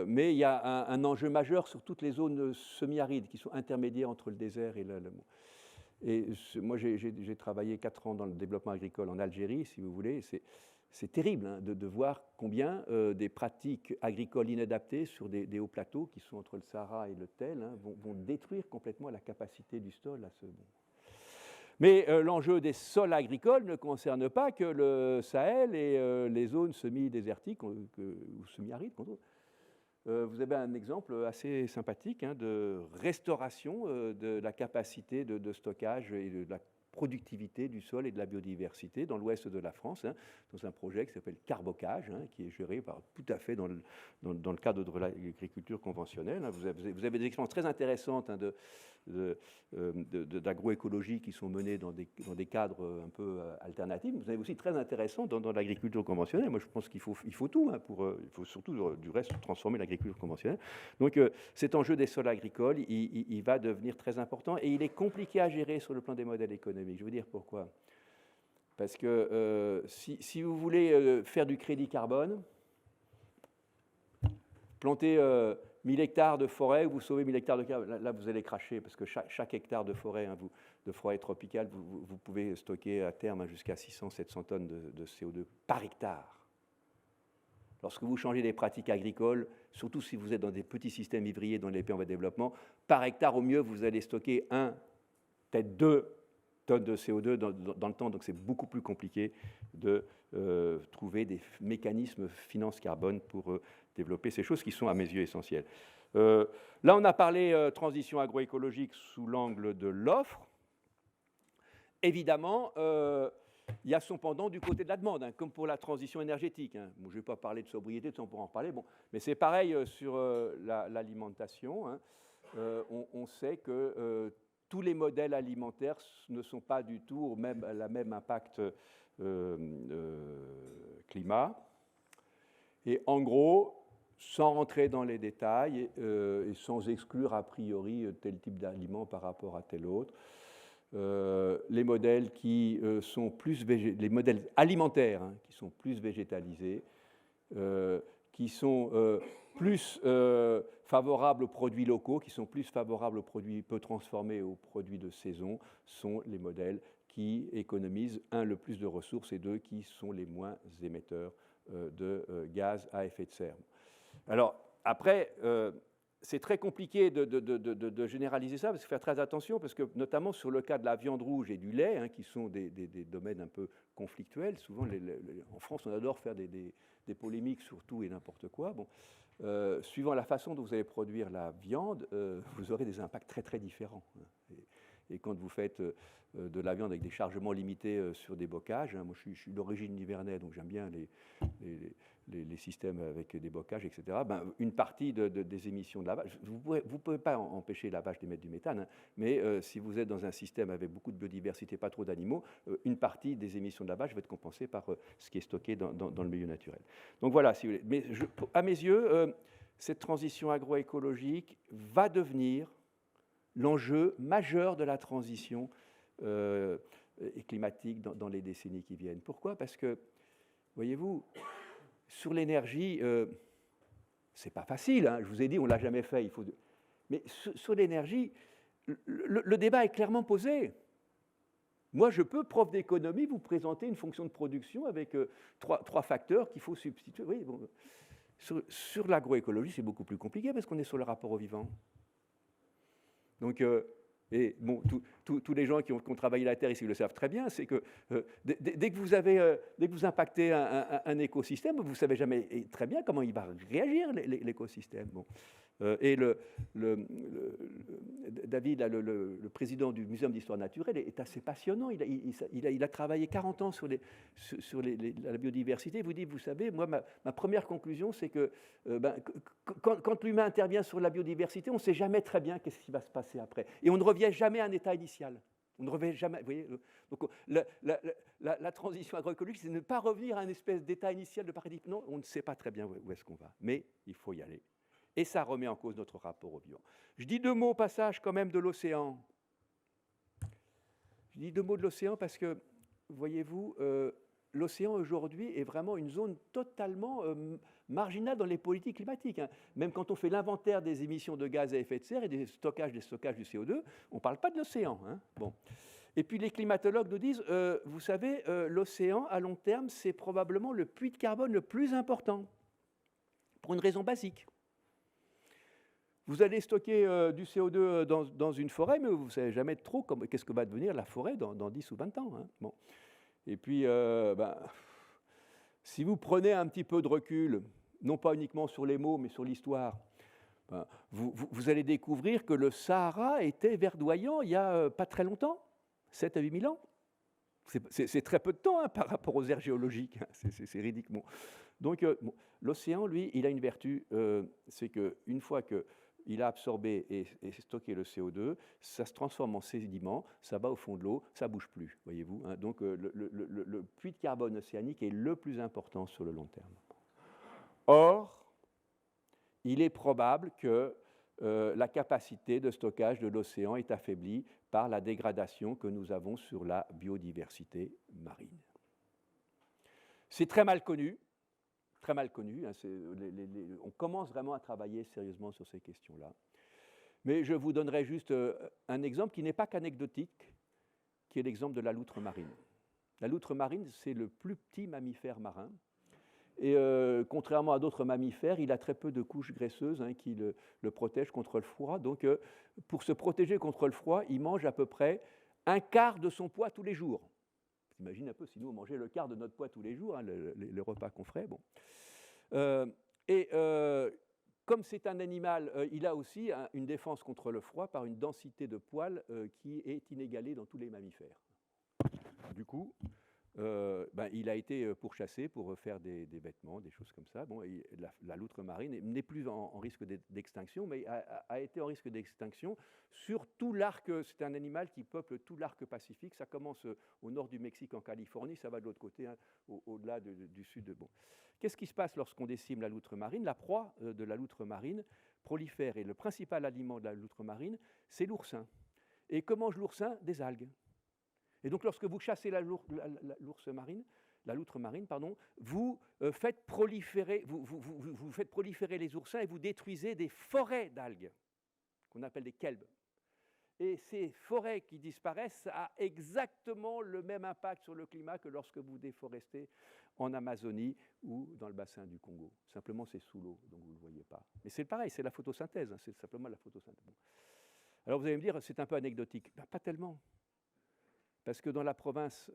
Mais il y a un enjeu majeur sur toutes les zones semi-arides qui sont intermédiaires entre le désert et et moi, j'ai travaillé 4 ans dans le développement agricole en Algérie, si vous voulez. C'est terrible hein, de voir combien des pratiques agricoles inadaptées sur des hauts plateaux qui sont entre le Sahara et le Tel hein, vont détruire complètement la capacité du sol à se... Bon. Mais l'enjeu des sols agricoles ne concerne pas que le Sahel et les zones semi-désertiques ou semi-arides. Vous avez un exemple assez sympathique hein, de restauration de la capacité de stockage et de la productivité du sol et de la biodiversité dans l'ouest de la France, hein, dans un projet qui s'appelle Carbocage, hein, qui est géré tout à fait dans le cadre de l'agriculture conventionnelle. Hein. Vous avez des expériences très intéressantes hein, d'agroécologie qui sont menées dans des cadres un peu alternatifs. Vous avez aussi très intéressant dans l'agriculture conventionnelle. Moi, je pense qu'il faut tout. Hein, il faut surtout, du reste, transformer l'agriculture conventionnelle. Donc, cet enjeu des sols agricoles, il va devenir très important et il est compliqué à gérer sur le plan des modèles économiques. Je veux dire pourquoi. Parce que si vous voulez faire du crédit carbone, planter 1000 hectares de forêt, vous sauvez 1000 hectares de carbone, là vous allez cracher, parce que chaque hectare de forêt, hein, de forêt tropicale, vous pouvez stocker à terme hein, jusqu'à 600-700 tonnes de CO2 par hectare. Lorsque vous changez des pratiques agricoles, surtout si vous êtes dans des petits systèmes vivriers dans les pays en voie de développement, par hectare au mieux, vous allez stocker 1, peut-être 2 tonnes de CO2 dans le temps, donc c'est beaucoup plus compliqué de trouver des mécanismes finance carbone pour développer ces choses qui sont à mes yeux essentielles. Là, on a parlé transition agroécologique sous l'angle de l'offre. Évidemment, il y a son pendant du côté de la demande, hein, comme pour la transition énergétique. Hein. Bon, je ne vais pas parler de sobriété, on pourra en parler, bon, mais c'est pareil sur l'alimentation. Hein. On sait que tous les modèles alimentaires ne sont pas du tout la même impact climat. Et en gros, sans rentrer dans les détails et sans exclure a priori tel type d'aliment par rapport à tel autre, les modèles qui sont plus les modèles alimentaires hein, qui sont plus végétalisés, qui sont plus favorables aux produits locaux, qui sont plus favorables aux produits peu transformés, aux produits de saison, sont les modèles qui économisent, le plus de ressources et qui sont les moins émetteurs de gaz à effet de serre. Alors, après, c'est très compliqué de généraliser ça, parce qu'il faut faire très attention, parce que notamment sur le cas de la viande rouge et du lait, hein, qui sont des domaines un peu conflictuels, souvent en France on adore faire des polémiques sur tout et n'importe quoi. Bon, suivant la façon dont vous allez produire la viande, vous aurez des impacts très très différents. Et quand vous faites de la viande avec des chargements limités sur des bocages, hein, moi je suis d'origine nivernais, donc j'aime bien les systèmes avec des bocages, etc., une partie des émissions de la vache, vous ne pouvez pas empêcher la vache d'émettre du méthane, hein, mais si vous êtes dans un système avec beaucoup de biodiversité, pas trop d'animaux, une partie des émissions de la vache va être compensée par ce qui est stocké dans le milieu naturel. Donc voilà, si vous voulez. Mais à mes yeux, cette transition agroécologique va devenir l'enjeu majeur de la transition climatique dans les décennies qui viennent. Pourquoi ? Parce que, voyez-vous, sur l'énergie, c'est pas facile, hein, je vous ai dit, on ne l'a jamais fait. Mais sur l'énergie, le débat est clairement posé. Moi, je peux, prof d'économie, vous présenter une fonction de production avec trois facteurs qu'il faut substituer. Oui, bon. Sur l'agroécologie, c'est beaucoup plus compliqué parce qu'on est sur le rapport au vivant. Donc, et bon, tous les gens qui ont travaillé la Terre ici le savent très bien, c'est que dès que vous impactez un écosystème, vous ne savez jamais très bien comment il va réagir, l'écosystème. Bon. Et David, là, le président du Muséum d'histoire naturelle, est assez passionnant. Il a travaillé 40 ans sur la biodiversité. Il vous dit, vous savez, moi, ma première conclusion, c'est que quand l'humain intervient sur la biodiversité, on ne sait jamais très bien qu'est-ce qui va se passer après. Et on ne revient jamais à un état initial. On ne revient jamais. Vous voyez, donc, la transition agroécologique, c'est ne pas revenir à une espèce d'état initial de paradigme. Non, on ne sait pas très bien où est-ce qu'on va, mais il faut y aller. Et ça remet en cause notre rapport au vivant. Je dis 2 mots au passage quand même de l'océan. Je dis 2 mots de l'océan parce que, voyez-vous, l'océan aujourd'hui est vraiment une zone totalement marginale dans les politiques climatiques. Hein. Même quand on fait l'inventaire des émissions de gaz à effet de serre et des stockages du CO2, on ne parle pas de l'océan. Hein. Bon. Et puis les climatologues nous disent, vous savez, l'océan, à long terme, c'est probablement le puits de carbone le plus important, pour une raison basique. Vous allez stocker du CO2 dans une forêt, mais vous ne savez jamais trop qu'est-ce que va devenir la forêt dans 10 ou 20 ans. Hein. Bon. Et puis, si vous prenez un petit peu de recul, non pas uniquement sur les mots, mais sur l'histoire, vous allez découvrir que le Sahara était verdoyant il n'y a pas très longtemps, 7 à 8 000 ans. C'est très peu de temps hein, par rapport aux aires géologiques, hein, c'est ridicule. Bon. Donc, l'océan, lui, il a une vertu, c'est qu'une fois qu'il a absorbé et stocké le CO2, ça se transforme en sédiment, ça va au fond de l'eau, ça ne bouge plus, voyez-vous. Hein. Donc, le puits de carbone océanique est le plus important sur le long terme. Or, il est probable que la capacité de stockage de l'océan est affaiblie par la dégradation que nous avons sur la biodiversité marine. C'est très mal connu. Très mal connu. Hein, on commence vraiment à travailler sérieusement sur ces questions-là. Mais je vous donnerai juste un exemple qui n'est pas qu'anecdotique, qui est l'exemple de la loutre marine. La loutre marine, c'est le plus petit mammifère marin. Et contrairement à d'autres mammifères, il a très peu de couches graisseuses hein, qui le protègent contre le froid. Donc, pour se protéger contre le froid, il mange à peu près un quart de son poids tous les jours. Imagine un peu si nous, on mangeait le quart de notre poids tous les jours, hein, les repas qu'on ferait. Bon. Comme c'est un animal, il a aussi une défense contre le froid par une densité de poils qui est inégalée dans tous les mammifères. Du coup, il a été pourchassé pour faire des vêtements, des choses comme ça. Bon, la loutre marine n'est plus en risque d'extinction, mais a été en risque d'extinction sur tout l'arc. C'est un animal qui peuple tout l'arc pacifique. Ça commence au nord du Mexique, en Californie, ça va de l'autre côté, hein, au-delà du sud. Bon. Qu'est-ce qui se passe lorsqu'on décime la loutre marine? La proie de la loutre marine prolifère, et le principal aliment de la loutre marine, c'est l'oursin. Et que mange l'oursin? Des algues. Et donc, lorsque vous chassez la loutre marine, vous faites proliférer les oursins et vous détruisez des forêts d'algues, qu'on appelle des kelbes. Et ces forêts qui disparaissent, ça a exactement le même impact sur le climat que lorsque vous déforestez en Amazonie ou dans le bassin du Congo. Simplement, c'est sous l'eau, donc vous ne le voyez pas. Mais c'est pareil, c'est la photosynthèse, hein, c'est simplement la photosynthèse. Bon. Alors, vous allez me dire, c'est un peu anecdotique. Ben, pas tellement. Parce que dans la province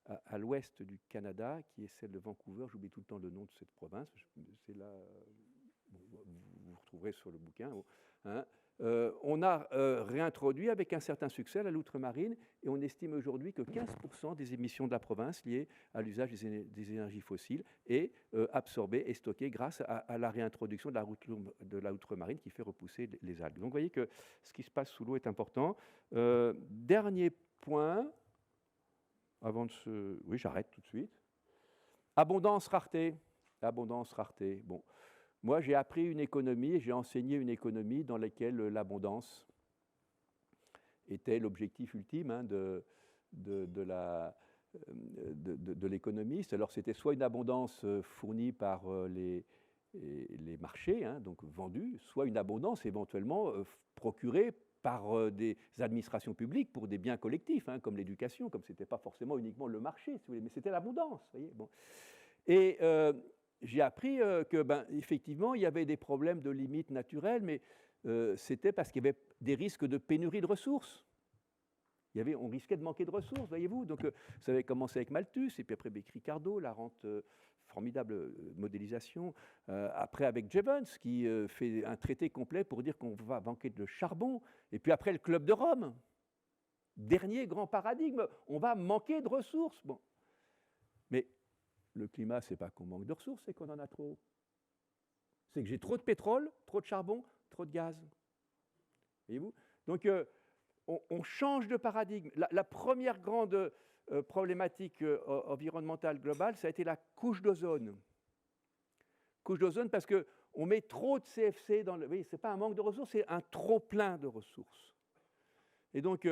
à l'ouest du Canada, qui est celle de Vancouver, j'oublie tout le temps le nom de cette province, c'est là, bon, vous retrouverez sur le bouquin, hein, on a réintroduit avec un certain succès la loutre marine, et on estime aujourd'hui que 15% des émissions de la province liées à l'usage des énergies fossiles est absorbée et stockée grâce à la réintroduction de la loutre marine qui fait repousser les algues. Donc vous voyez que ce qui se passe sous l'eau est important. Dernier point. Avant de se... Oui, j'arrête tout de suite. Abondance, rareté. Abondance, rareté. Bon. Moi, j'ai appris une économie et j'ai enseigné une économie dans laquelle l'abondance était l'objectif ultime hein, de l'économiste. Alors, c'était soit une abondance fournie par les marchés, hein, donc vendue, soit une abondance éventuellement procurée par des administrations publiques pour des biens collectifs, hein, comme l'éducation, comme ce n'était pas forcément uniquement le marché, si vous voulez, mais c'était l'abondance. Voyez, bon. Et j'ai appris effectivement, il y avait des problèmes de limites naturelles, mais c'était parce qu'il y avait des risques de pénurie de ressources. On risquait de manquer de ressources, voyez-vous. Donc, ça avait commencé avec Malthus, et puis après avec Ricardo, la rente, formidable modélisation. Après avec Jevons, qui fait un traité complet pour dire qu'on va manquer de charbon. Et puis après le Club de Rome, dernier grand paradigme, on va manquer de ressources. Bon. Mais le climat, ce n'est pas qu'on manque de ressources, c'est qu'on en a trop. C'est que j'ai trop de pétrole, trop de charbon, trop de gaz. Voyez-vous. Donc, on change de paradigme. La première grande problématique environnementale globale, ça a été la couche d'ozone. Couche d'ozone parce qu'on met trop de CFC dans le... Oui, ce n'est pas un manque de ressources, c'est un trop-plein de ressources. Et donc,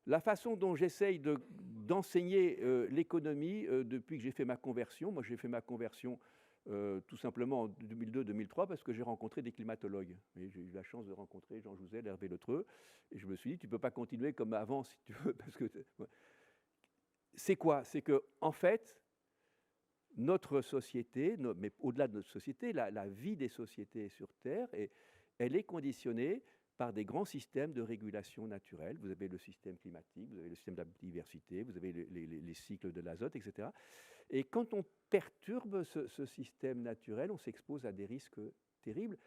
la façon dont j'essaye d'enseigner l'économie depuis que j'ai fait ma conversion, moi j'ai fait ma conversion tout simplement en 2002-2003 parce que j'ai rencontré des climatologues. J'ai eu la chance de rencontrer Jean Jouzel, Hervé Letreux, et je me suis dit, tu ne peux pas continuer comme avant si tu veux, parce que... C'est quoi? C'est qu'en fait, notre société, mais au-delà de notre société, la vie des sociétés sur Terre, elle est conditionnée par des grands systèmes de régulation naturelle. Vous avez le système climatique, vous avez le système de la biodiversité, vous avez les cycles de l'azote, etc. Et quand on perturbe ce système naturel, on s'expose à des risques terribles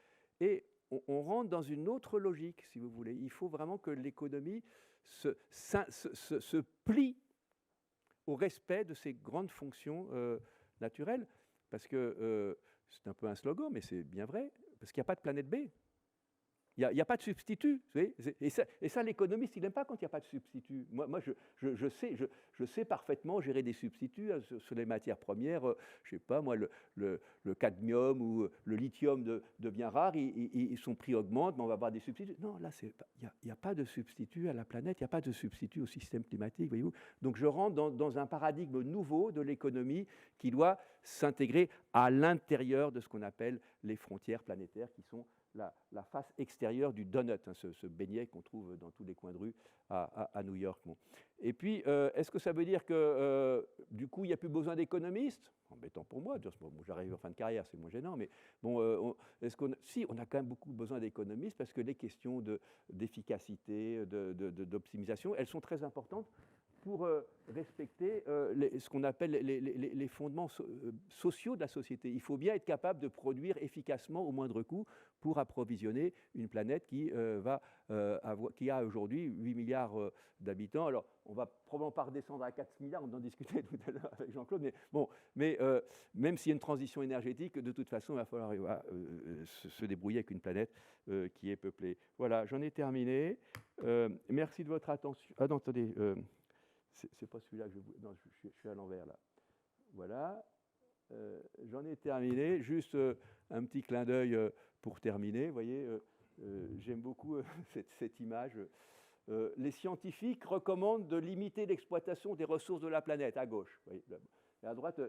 et on rentre dans une autre logique, si vous voulez. Il faut vraiment que l'économie se plie au respect de ces grandes fonctions naturelles, parce que c'est un peu un slogan, mais c'est bien vrai, parce qu'il n'y a pas de planète B. Il n'y a pas de substitut. Vous voyez, et ça, l'économiste, il n'aime pas quand il n'y a pas de substitut. Moi je sais parfaitement gérer des substituts sur les matières premières. Je ne sais pas, moi, le cadmium ou le lithium devient rare, son prix augmente, mais on va avoir des substituts. Non, là, il n'y a pas de substitut à la planète, il n'y a pas de substitut au système climatique, voyez-vous. Donc je rentre dans un paradigme nouveau de l'économie qui doit s'intégrer à l'intérieur de ce qu'on appelle les frontières planétaires, qui sont la face extérieure du donut, hein, ce beignet qu'on trouve dans tous les coins de rue à New York. Bon. Et puis, est-ce que ça veut dire que, du coup, il n'y a plus besoin d'économistes? Embêtant pour moi, bon, j'arrive en fin de carrière, c'est moins gênant, mais bon, si, on a quand même beaucoup besoin d'économistes parce que les questions d'efficacité, d'optimisation, elles sont très importantes pour respecter ce qu'on appelle les fondements sociaux de la société. Il faut bien être capable de produire efficacement au moindre coût pour approvisionner une planète qui a aujourd'hui 8 milliards d'habitants. Alors, on ne va probablement pas redescendre à 4 milliards, on en discutait tout à l'heure avec Jean-Claude, mais bon, même s'il y a une transition énergétique, de toute façon, il va falloir se débrouiller avec une planète qui est peuplée. Voilà, j'en ai terminé. Merci de votre attention. Ah non, attendez... c'est pas celui-là que je... Non, je suis à l'envers, là. Voilà. J'en ai terminé. Juste un petit clin d'œil pour terminer. Vous voyez, j'aime beaucoup cette image. Les scientifiques recommandent de limiter l'exploitation des ressources de la planète, à gauche. Vous voyez, et à droite...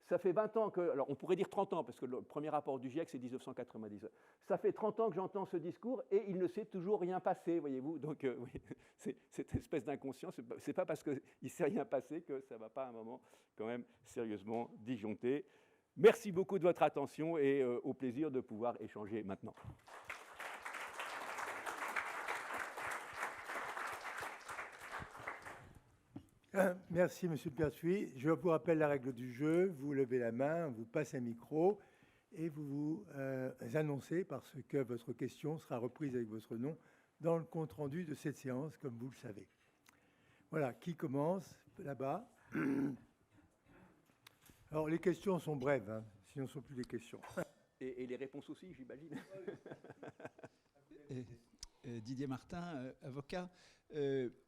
ça fait 20 ans que... Alors, on pourrait dire 30 ans, parce que le premier rapport du GIEC, c'est 1990. Ça fait 30 ans que j'entends ce discours et il ne s'est toujours rien passé, voyez-vous. Donc, oui, c'est cette espèce d'inconscience. Ce n'est pas parce qu'il ne s'est rien passé que ça ne va pas à un moment, quand même, sérieusement disjoncter. Merci beaucoup de votre attention et au plaisir de pouvoir échanger maintenant. Merci, M. Pertuis. Je vous rappelle la règle du jeu. Vous levez la main, on vous passe un micro et vous vous annoncez parce que votre question sera reprise avec votre nom dans le compte-rendu de cette séance, comme vous le savez. Voilà, qui commence là-bas? Alors, les questions sont brèves, hein, sinon ce ne sont plus des questions. Et les réponses aussi, j'imagine. Didier Martin, avocat.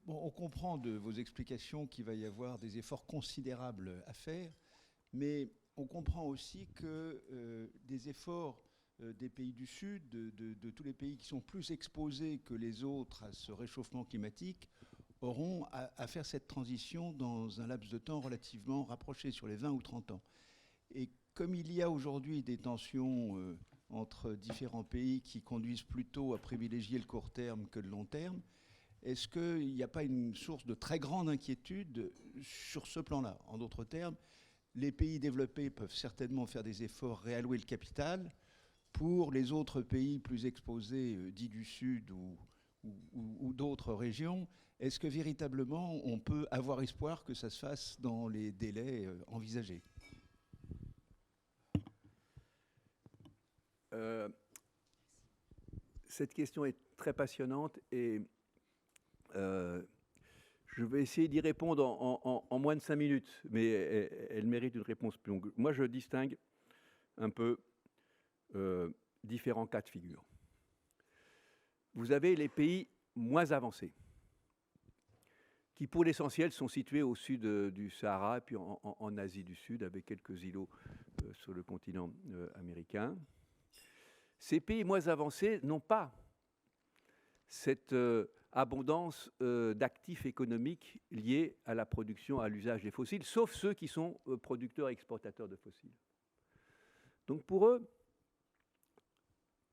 On comprend de vos explications qu'il va y avoir des efforts considérables à faire, mais on comprend aussi que des efforts des pays du Sud, de tous les pays qui sont plus exposés que les autres à ce réchauffement climatique, auront à faire cette transition dans un laps de temps relativement rapproché, sur les 20 ou 30 ans. Et comme il y a aujourd'hui des tensions entre différents pays qui conduisent plutôt à privilégier le court terme que le long terme, est-ce qu'il n'y a pas une source de très grande inquiétude sur ce plan-là? En d'autres termes, les pays développés peuvent certainement faire des efforts, réallouer le capital. Pour les autres pays plus exposés, dits du Sud ou d'autres régions, est-ce que véritablement on peut avoir espoir que ça se fasse dans les délais envisagés? Cette question est très passionnante et je vais essayer d'y répondre en moins de 5 minutes, mais elle mérite une réponse plus longue. Moi, je distingue un peu différents cas de figure. Vous avez les pays moins avancés. qui pour l'essentiel sont situés au sud du Sahara et puis en Asie du Sud, avec quelques îlots sur le continent américain. Ces pays moins avancés n'ont pas cette abondance d'actifs économiques liés à la production, à l'usage des fossiles, sauf ceux qui sont producteurs et exportateurs de fossiles. Donc pour eux,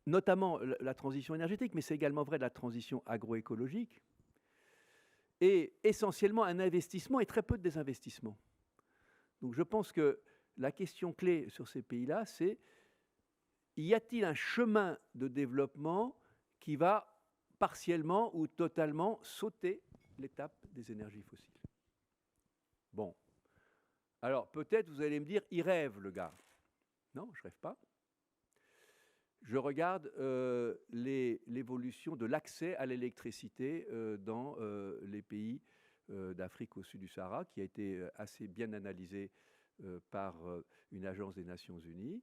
notamment la transition énergétique, mais c'est également vrai de la transition agroécologique, est essentiellement un investissement et très peu de désinvestissement. Donc je pense que la question clé sur ces pays-là, c'est: y a-t-il un chemin de développement qui va partiellement ou totalement sauter l'étape des énergies fossiles? Bon. Alors peut-être vous allez me dire, il rêve le gars. Non, je ne rêve pas. Je regarde l'évolution de l'accès à l'électricité dans les pays d'Afrique au sud du Sahara, qui a été assez bien analysé par une agence des Nations Unies.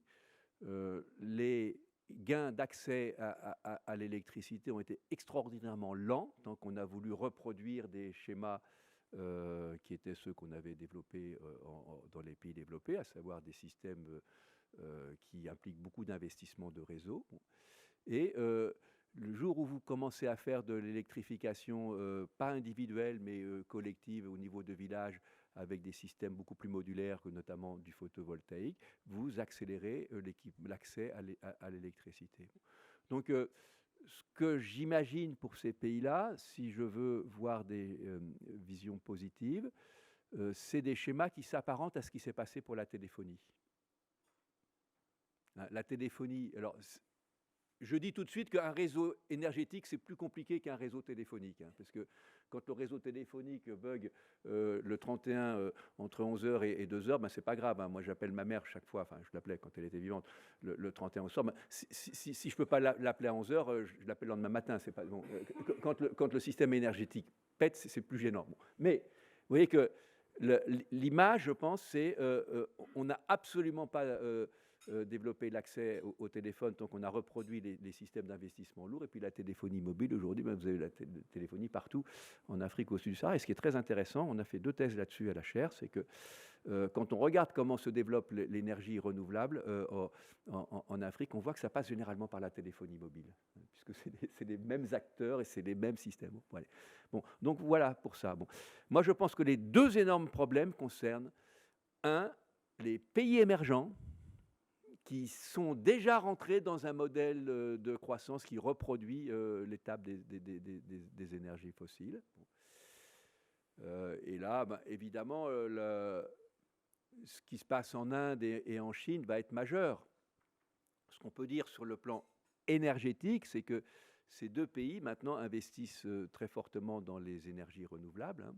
Les gains d'accès à l'électricité ont été extraordinairement lents, tant qu'on a voulu reproduire des schémas qui étaient ceux qu'on avait développés dans les pays développés, à savoir des systèmes qui impliquent beaucoup d'investissements de réseau. Et le jour où vous commencez à faire de l'électrification, pas individuelle, mais collective au niveau de villages, avec des systèmes beaucoup plus modulaires, que notamment du photovoltaïque, vous accélérez l'accès à l'électricité. Donc, ce que j'imagine pour ces pays-là, si je veux voir des visions positives, c'est des schémas qui s'apparentent à ce qui s'est passé pour la téléphonie. La téléphonie, alors, je dis tout de suite qu'un réseau énergétique, c'est plus compliqué qu'un réseau téléphonique, parce que quand le réseau téléphonique bug le 31 entre 11h et 2h, ben, c'est pas grave. Moi, j'appelle ma mère chaque fois, enfin, je l'appelais quand elle était vivante, le 31 au soir. Ben, si je peux pas l'appeler à 11h, je l'appelle le lendemain matin. C'est pas, bon, quand le système énergétique pète, c'est plus gênant. Bon. Mais vous voyez que l'image, je pense, c'est on n'a absolument pas développer l'accès au téléphone tant qu'on a reproduit les systèmes d'investissement lourds. Et puis la téléphonie mobile, aujourd'hui, ben, vous avez la téléphonie partout en Afrique au sud du Sahara. Et ce qui est très intéressant, on a fait 2 thèses là-dessus à la chaire, c'est que quand on regarde comment se développe l'énergie renouvelable en Afrique, on voit que ça passe généralement par la téléphonie mobile, puisque c'est les mêmes acteurs et c'est les mêmes systèmes. Bon, donc voilà pour ça. Bon. Moi, je pense que les 2 énormes problèmes concernent, les pays émergents, qui sont déjà rentrés dans un modèle de croissance qui reproduit l'étape des énergies fossiles. Et là, ben, évidemment, ce qui se passe en Inde et en Chine va être majeur. Ce qu'on peut dire sur le plan énergétique, c'est que ces 2 pays, maintenant, investissent très fortement dans les énergies renouvelables,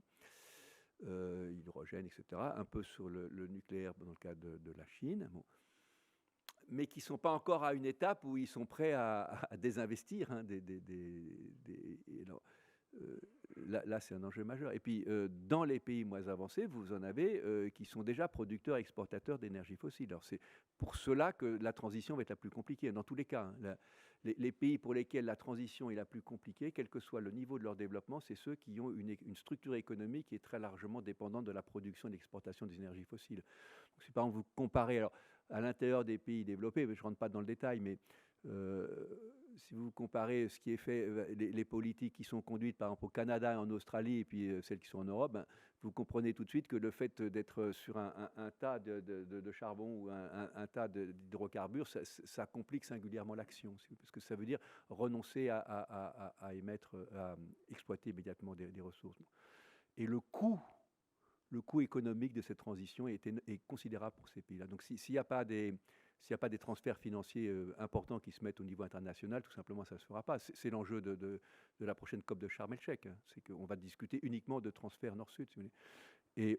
hydrogène, etc., un peu sur le nucléaire dans le cas de la Chine. Bon. Mais qui ne sont pas encore à une étape où ils sont prêts à désinvestir. Là, c'est un enjeu majeur. Et puis, dans les pays moins avancés, vous en avez qui sont déjà producteurs et exportateurs d'énergie fossile. Alors, c'est pour cela que la transition va être la plus compliquée. Dans tous les cas, les pays pour lesquels la transition est la plus compliquée, quel que soit le niveau de leur développement, c'est ceux qui ont une structure économique qui est très largement dépendante de la production et de l'exportation des énergies fossiles. Donc, si par exemple vous comparez... Alors, à l'intérieur des pays développés, je ne rentre pas dans le détail, mais si vous comparez ce qui est fait, les politiques qui sont conduites par exemple au Canada et en Australie, et puis celles qui sont en Europe, ben, vous comprenez tout de suite que le fait d'être sur un tas de charbon ou un tas d'hydrocarbures, ça complique singulièrement l'action, parce que ça veut dire renoncer à émettre, à exploiter immédiatement des ressources. Et le coût économique de cette transition est considérable pour ces pays-là. Donc s'il n'y a pas des transferts financiers importants qui se mettent au niveau international, tout simplement, ça ne se fera pas. C'est l'enjeu de la prochaine COP de Sharm el-Sheikh. C'est qu'on va discuter uniquement de transferts nord-sud. Si vous voulez. Et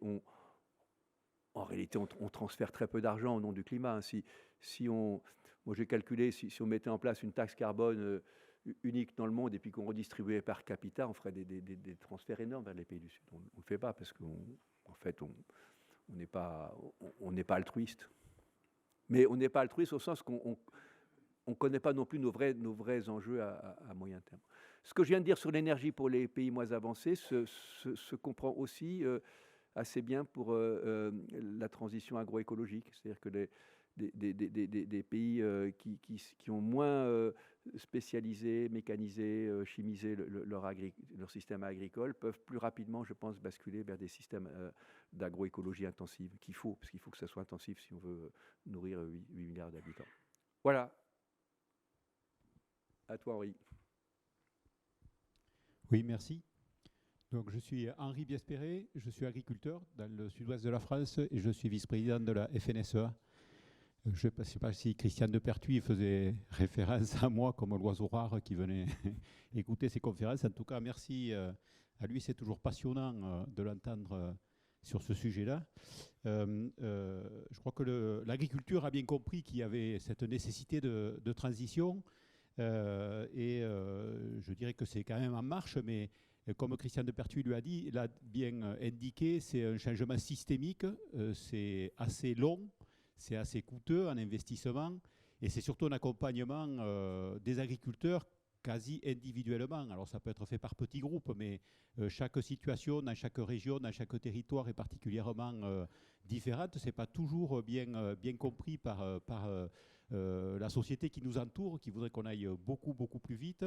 en réalité, on transfère très peu d'argent au nom du climat. Moi, j'ai calculé, si on mettait en place une taxe carbone unique dans le monde et puis qu'on redistribuait par capita, on ferait des transferts énormes vers les pays du Sud. On ne le fait pas parce qu'en fait, on n'est pas altruiste. Mais on n'est pas altruiste au sens qu'on ne connaît pas non plus nos vrais enjeux à moyen terme. ce que je viens de dire sur l'énergie pour les pays moins avancés se comprend aussi assez bien pour la transition agroécologique. C'est-à-dire que des pays qui ont moins spécialisé, mécanisé, chimisé leur système agricole peuvent plus rapidement, je pense, basculer vers des systèmes d'agroécologie intensive parce qu'il faut que ça soit intensif si on veut nourrir 8 milliards d'habitants. Voilà. À toi, Henri. Oui, merci. Donc, je suis Henri Biespéré, je suis agriculteur dans le sud-ouest de la France et je suis vice-président de la FNSEA. Je ne sais pas si Christian Depertuis faisait référence à moi comme l'oiseau rare qui venait écouter ces conférences. En tout cas, merci à lui. C'est toujours passionnant de l'entendre sur ce sujet-là. Je crois que l'agriculture a bien compris qu'il y avait cette nécessité de transition. Je dirais que c'est quand même en marche, mais comme Christian Depertuis lui a dit, l'a bien indiqué, c'est un changement systémique, c'est assez long, c'est assez coûteux en investissement, et c'est surtout un accompagnement des agriculteurs quasi individuellement. Alors ça peut être fait par petits groupes, mais chaque situation dans chaque région, dans chaque territoire est particulièrement différente. Ce n'est pas toujours bien compris par la société qui nous entoure, qui voudrait qu'on aille beaucoup plus vite.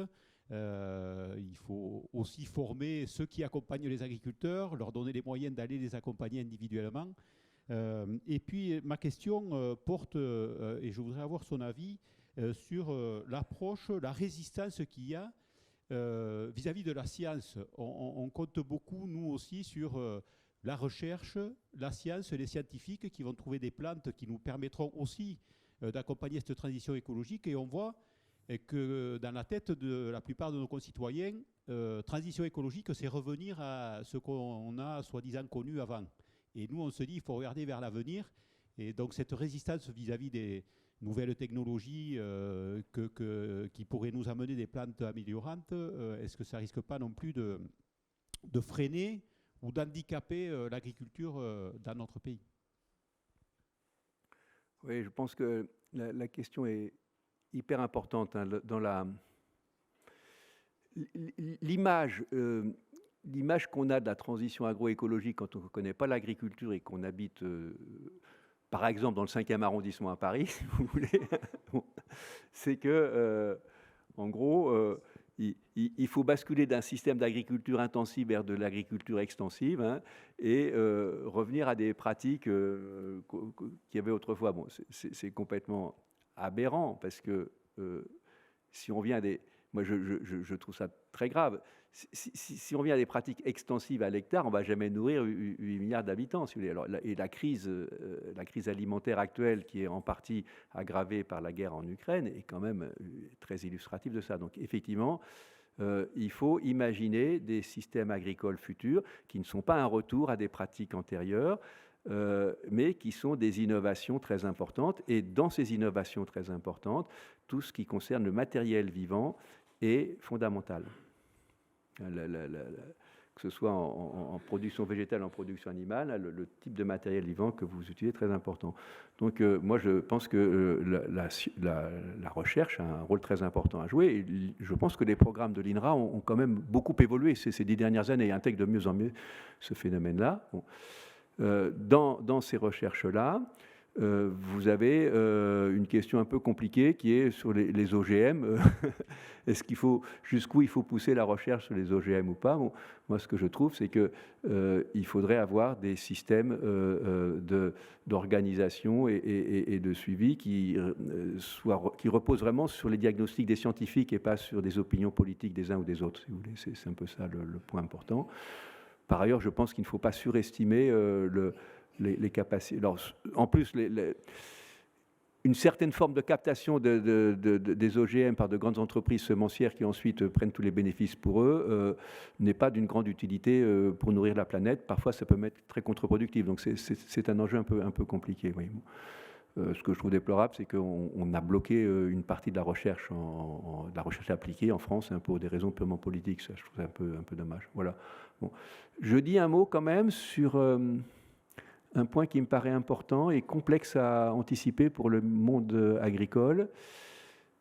Il faut aussi former ceux qui accompagnent les agriculteurs, leur donner les moyens d'aller les accompagner individuellement. Et puis ma question porte, et je voudrais avoir son avis, sur l'approche, la résistance qu'il y a vis-à-vis de la science. On compte beaucoup, nous aussi, sur la recherche, la science, les scientifiques qui vont trouver des plantes qui nous permettront aussi d'accompagner cette transition écologique. Et on voit que dans la tête de la plupart de nos concitoyens, transition écologique, c'est revenir à ce qu'on a soi-disant connu avant. Et nous, on se dit qu'il faut regarder vers l'avenir. Et donc cette résistance vis-à-vis des nouvelles technologies qui pourraient nous amener des plantes améliorantes, est-ce que ça ne risque pas non plus de freiner ou d'handicaper l'agriculture dans notre pays? Oui, je pense que la question est hyper importante. Hein, dans l'image qu'on a de la transition agroécologique quand on ne connaît pas l'agriculture et qu'on habite, par exemple, dans le 5e arrondissement à Paris, si vous voulez, c'est que, en gros, il faut basculer d'un système d'agriculture intensive vers de l'agriculture extensive, hein, et revenir à des pratiques qu'il y avait autrefois. Bon, c'est complètement aberrant parce que si on vient à des... Moi, je trouve ça très grave. Si on vient à des pratiques extensives à l'hectare, on ne va jamais nourrir 8 milliards d'habitants. Si vous voulez. Alors, et la crise alimentaire actuelle, qui est en partie aggravée par la guerre en Ukraine, est quand même très illustrative de ça. Donc, effectivement, il faut imaginer des systèmes agricoles futurs qui ne sont pas un retour à des pratiques antérieures, mais qui sont des innovations très importantes. Et dans ces innovations très importantes, tout ce qui concerne le matériel vivant est fondamental. Que ce soit en production végétale, en production animale, le type de matériel vivant que vous utilisez est très important. Donc moi je pense que la recherche a un rôle très important à jouer. Et je pense que les programmes de l'INRA ont quand même beaucoup évolué ces 10 dernières années et intègrent de mieux en mieux ce phénomène-là. Bon. Dans ces recherches-là, vous avez une question un peu compliquée qui est sur les OGM. Est-ce qu'il faut, jusqu'où il faut pousser la recherche sur les OGM ou pas? Bon, moi, ce que je trouve, c'est qu'il faudrait avoir des systèmes d'organisation et de suivi qui reposent vraiment sur les diagnostics des scientifiques et pas sur des opinions politiques des uns ou des autres, si vous voulez. C'est un peu ça le point important. Par ailleurs, je pense qu'il ne faut pas surestimer les capacités. Alors, en plus, une certaine forme de captation des OGM par de grandes entreprises semencières qui ensuite prennent tous les bénéfices pour eux n'est pas d'une grande utilité pour nourrir la planète. Parfois, ça peut être très contre-productif. Donc, c'est un enjeu un peu compliqué. Oui. Ce que je trouve déplorable, c'est qu'on a bloqué une partie de la recherche, de la recherche appliquée en France, hein, pour des raisons purement politiques. Ça, je trouve ça un peu dommage. Voilà. Bon. Je dis un mot quand même sur un point qui me paraît important et complexe à anticiper pour le monde agricole.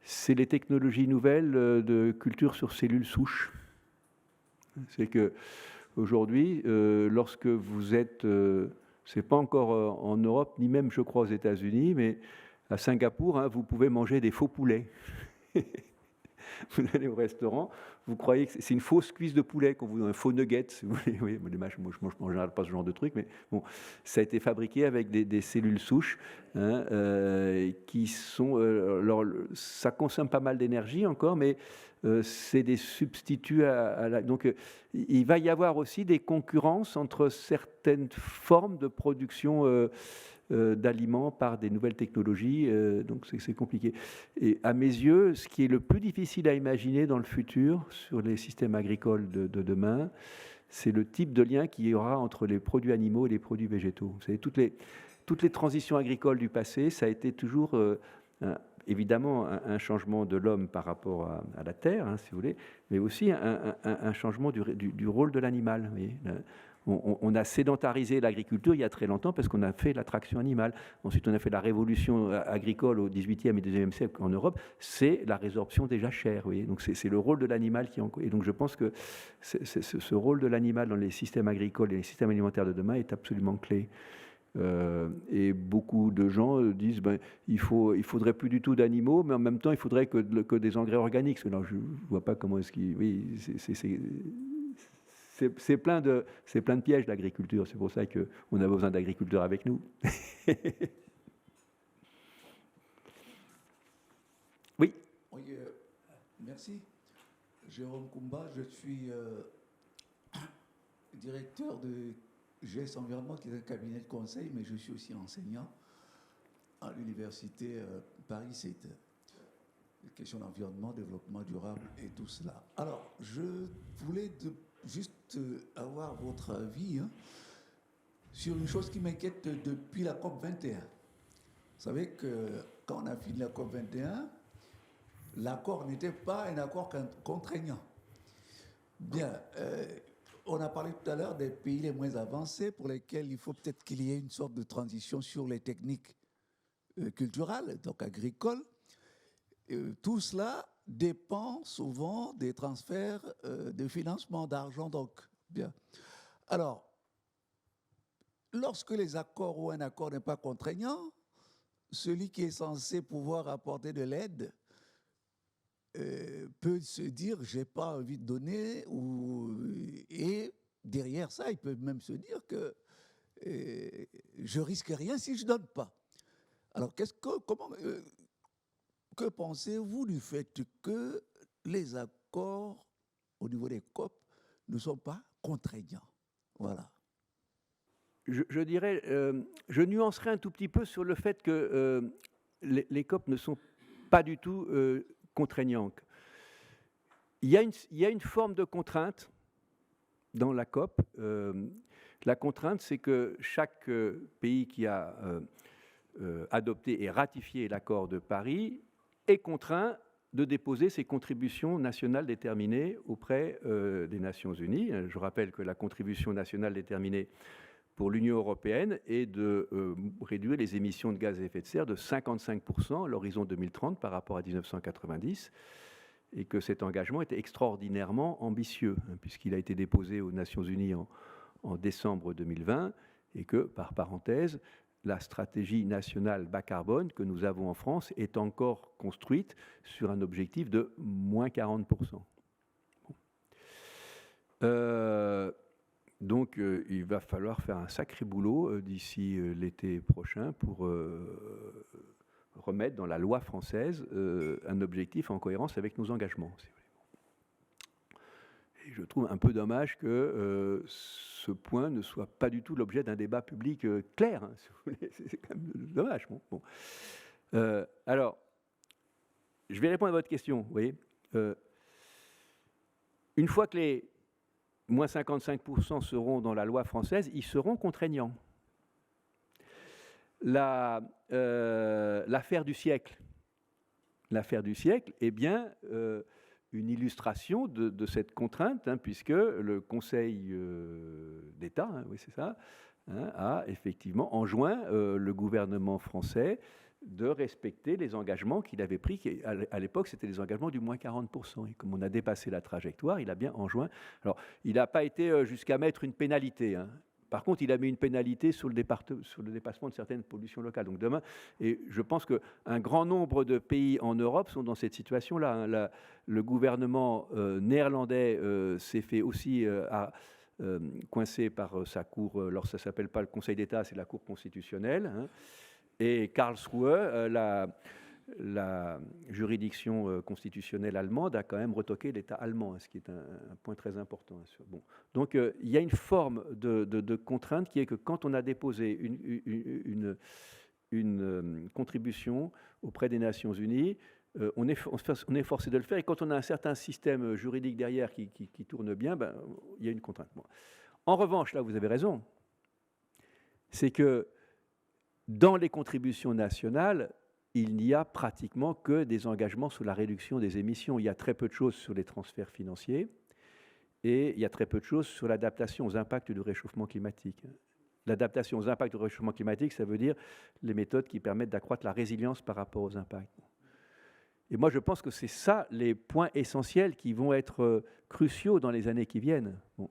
c'est les technologies nouvelles de culture sur cellules souches. C'est que aujourd'hui, lorsque vous êtes, c'est pas encore en Europe, ni même, je crois, aux États-Unis, mais à Singapour, hein, vous pouvez manger des faux poulets. Vous allez au restaurant, vous croyez que c'est une fausse cuisse de poulet qu'on vous donne, un faux nugget, si vous voulez. Oui, moi, je ne mange en général pas ce genre de truc, mais bon, ça a été fabriqué avec des cellules souches, hein, qui sont. Ça consomme pas mal d'énergie encore, mais c'est des substituts à la. Donc, il va y avoir aussi des concurrences entre certaines formes de production d'aliments par des nouvelles technologies, donc c'est compliqué. Et à mes yeux, ce qui est le plus difficile à imaginer dans le futur sur les systèmes agricoles de demain, c'est le type de lien qu'il y aura entre les produits animaux et les produits végétaux. Vous savez, toutes les transitions agricoles du passé, ça a été toujours évidemment un changement de l'homme par rapport à la terre, hein, si vous voulez, mais aussi un changement du rôle de l'animal. Vous voyez, on a sédentarisé l'agriculture il y a très longtemps parce qu'on a fait la traction animale. Ensuite, on a fait la révolution agricole au XVIIIe et XIXe siècle en Europe. C'est la résorption des jachères. Vous voyez, donc c'est le rôle de l'animal qui et donc je pense que ce rôle de l'animal dans les systèmes agricoles et les systèmes alimentaires de demain est absolument clé. Et beaucoup de gens disent il faudrait plus du tout d'animaux, mais en même temps il faudrait que des engrais organiques. Alors, je ne vois pas comment est-ce qu'il. Oui, c'est plein de pièges, l'agriculture. C'est pour ça qu'on a besoin d'agriculteurs avec nous. Oui. Oui, merci. Jérôme Koumba, je suis directeur de GES Environnement, qui est un cabinet de conseil, mais je suis aussi enseignant à l'université Paris-7. Les questions d'environnement, développement durable et tout cela. Alors, je voulais juste avoir votre avis sur une chose qui m'inquiète depuis la COP 21. Vous savez que quand on a fini la COP 21, l'accord n'était pas un accord contraignant. Bien, on a parlé tout à l'heure des pays les moins avancés pour lesquels il faut peut-être qu'il y ait une sorte de transition sur les techniques culturelles, donc agricoles. Tout cela dépend souvent des transferts de financement, d'argent. Donc, bien. Alors, lorsque les accords ou un accord n'est pas contraignant, celui qui est censé pouvoir apporter de l'aide peut se dire j'ai pas envie de donner, et derrière ça, il peut même se dire que je risque rien si je donne pas. Alors, que pensez-vous du fait que les accords au niveau des COP ne sont pas contraignants? Voilà. Je dirais, je nuancerai un tout petit peu sur le fait que les COP ne sont pas du tout contraignantes. Il y a une forme de contrainte dans la COP. La contrainte, c'est que chaque pays qui a adopté et ratifié l'accord de Paris est contraint de déposer ses contributions nationales déterminées auprès des Nations Unies. Je rappelle que la contribution nationale déterminée pour l'Union européenne est de réduire les émissions de gaz à effet de serre de 55% à l'horizon 2030 par rapport à 1990, et que cet engagement était extraordinairement ambitieux, puisqu'il a été déposé aux Nations Unies en décembre 2020, et que, par parenthèse, la stratégie nationale bas carbone que nous avons en France est encore construite sur un objectif de moins 40%. Donc, il va falloir faire un sacré boulot d'ici l'été prochain pour remettre dans la loi française un objectif en cohérence avec nos engagements. Si vous voulez. Et je trouve un peu dommage que ce point ne soit pas du tout l'objet d'un débat public clair. Hein, si vous voulez. C'est quand même dommage. Bon. Alors, je vais répondre à votre question. Vous voyez, une fois que les moins 55% seront dans la loi française, ils seront contraignants. L'affaire du siècle est bien une illustration de cette contrainte, puisque le Conseil d'État, oui c'est ça, a effectivement enjoint le gouvernement français de respecter les engagements qu'il avait pris, qui à l'époque c'était les engagements du moins 40%. Et comme on a dépassé la trajectoire, il a bien enjoint. Alors, il n'a pas été jusqu'à mettre une pénalité, hein. Par contre, il a mis une pénalité sur le dépassement de certaines pollutions locales. Donc demain, et je pense qu'un grand nombre de pays en Europe sont dans cette situation-là, hein. Le gouvernement néerlandais s'est fait aussi coincé par sa cour, alors ça ne s'appelle pas le Conseil d'État, c'est la Cour constitutionnelle, hein. Et Karlsruhe, la juridiction constitutionnelle allemande a quand même retoqué l'État allemand, hein, ce qui est un point très important. Bon. Donc il y a une forme de contrainte qui est que quand on a déposé une contribution auprès des Nations Unies, on est forcé de le faire, et quand on a un certain système juridique derrière qui tourne bien, ben, il y a une contrainte. Bon. En revanche, là vous avez raison, c'est que dans les contributions nationales, il n'y a pratiquement que des engagements sur la réduction des émissions. Il y a très peu de choses sur les transferts financiers et il y a très peu de choses sur l'adaptation aux impacts du réchauffement climatique. L'adaptation aux impacts du réchauffement climatique, ça veut dire les méthodes qui permettent d'accroître la résilience par rapport aux impacts. Et moi, je pense que c'est ça les points essentiels qui vont être cruciaux dans les années qui viennent. Bon.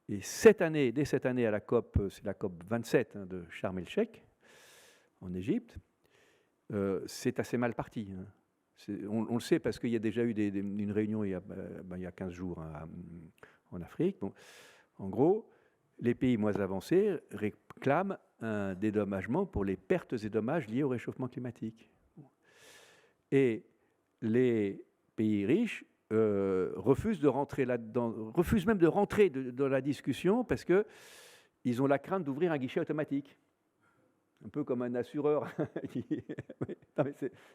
Et cette année, dès cette année à la COP, c'est la COP 27 hein, de Sharm el-Sheikh, en Égypte, c'est assez mal parti. Hein. On le sait parce qu'il y a déjà eu une réunion il y a 15 jours hein, en Afrique. Bon, en gros, les pays moins avancés réclament un dédommagement pour les pertes et dommages liés au réchauffement climatique. Et les pays riches refusent de rentrer là-dedans, refusent même de rentrer dans la discussion parce qu'ils ont la crainte d'ouvrir un guichet automatique. Un peu comme un assureur.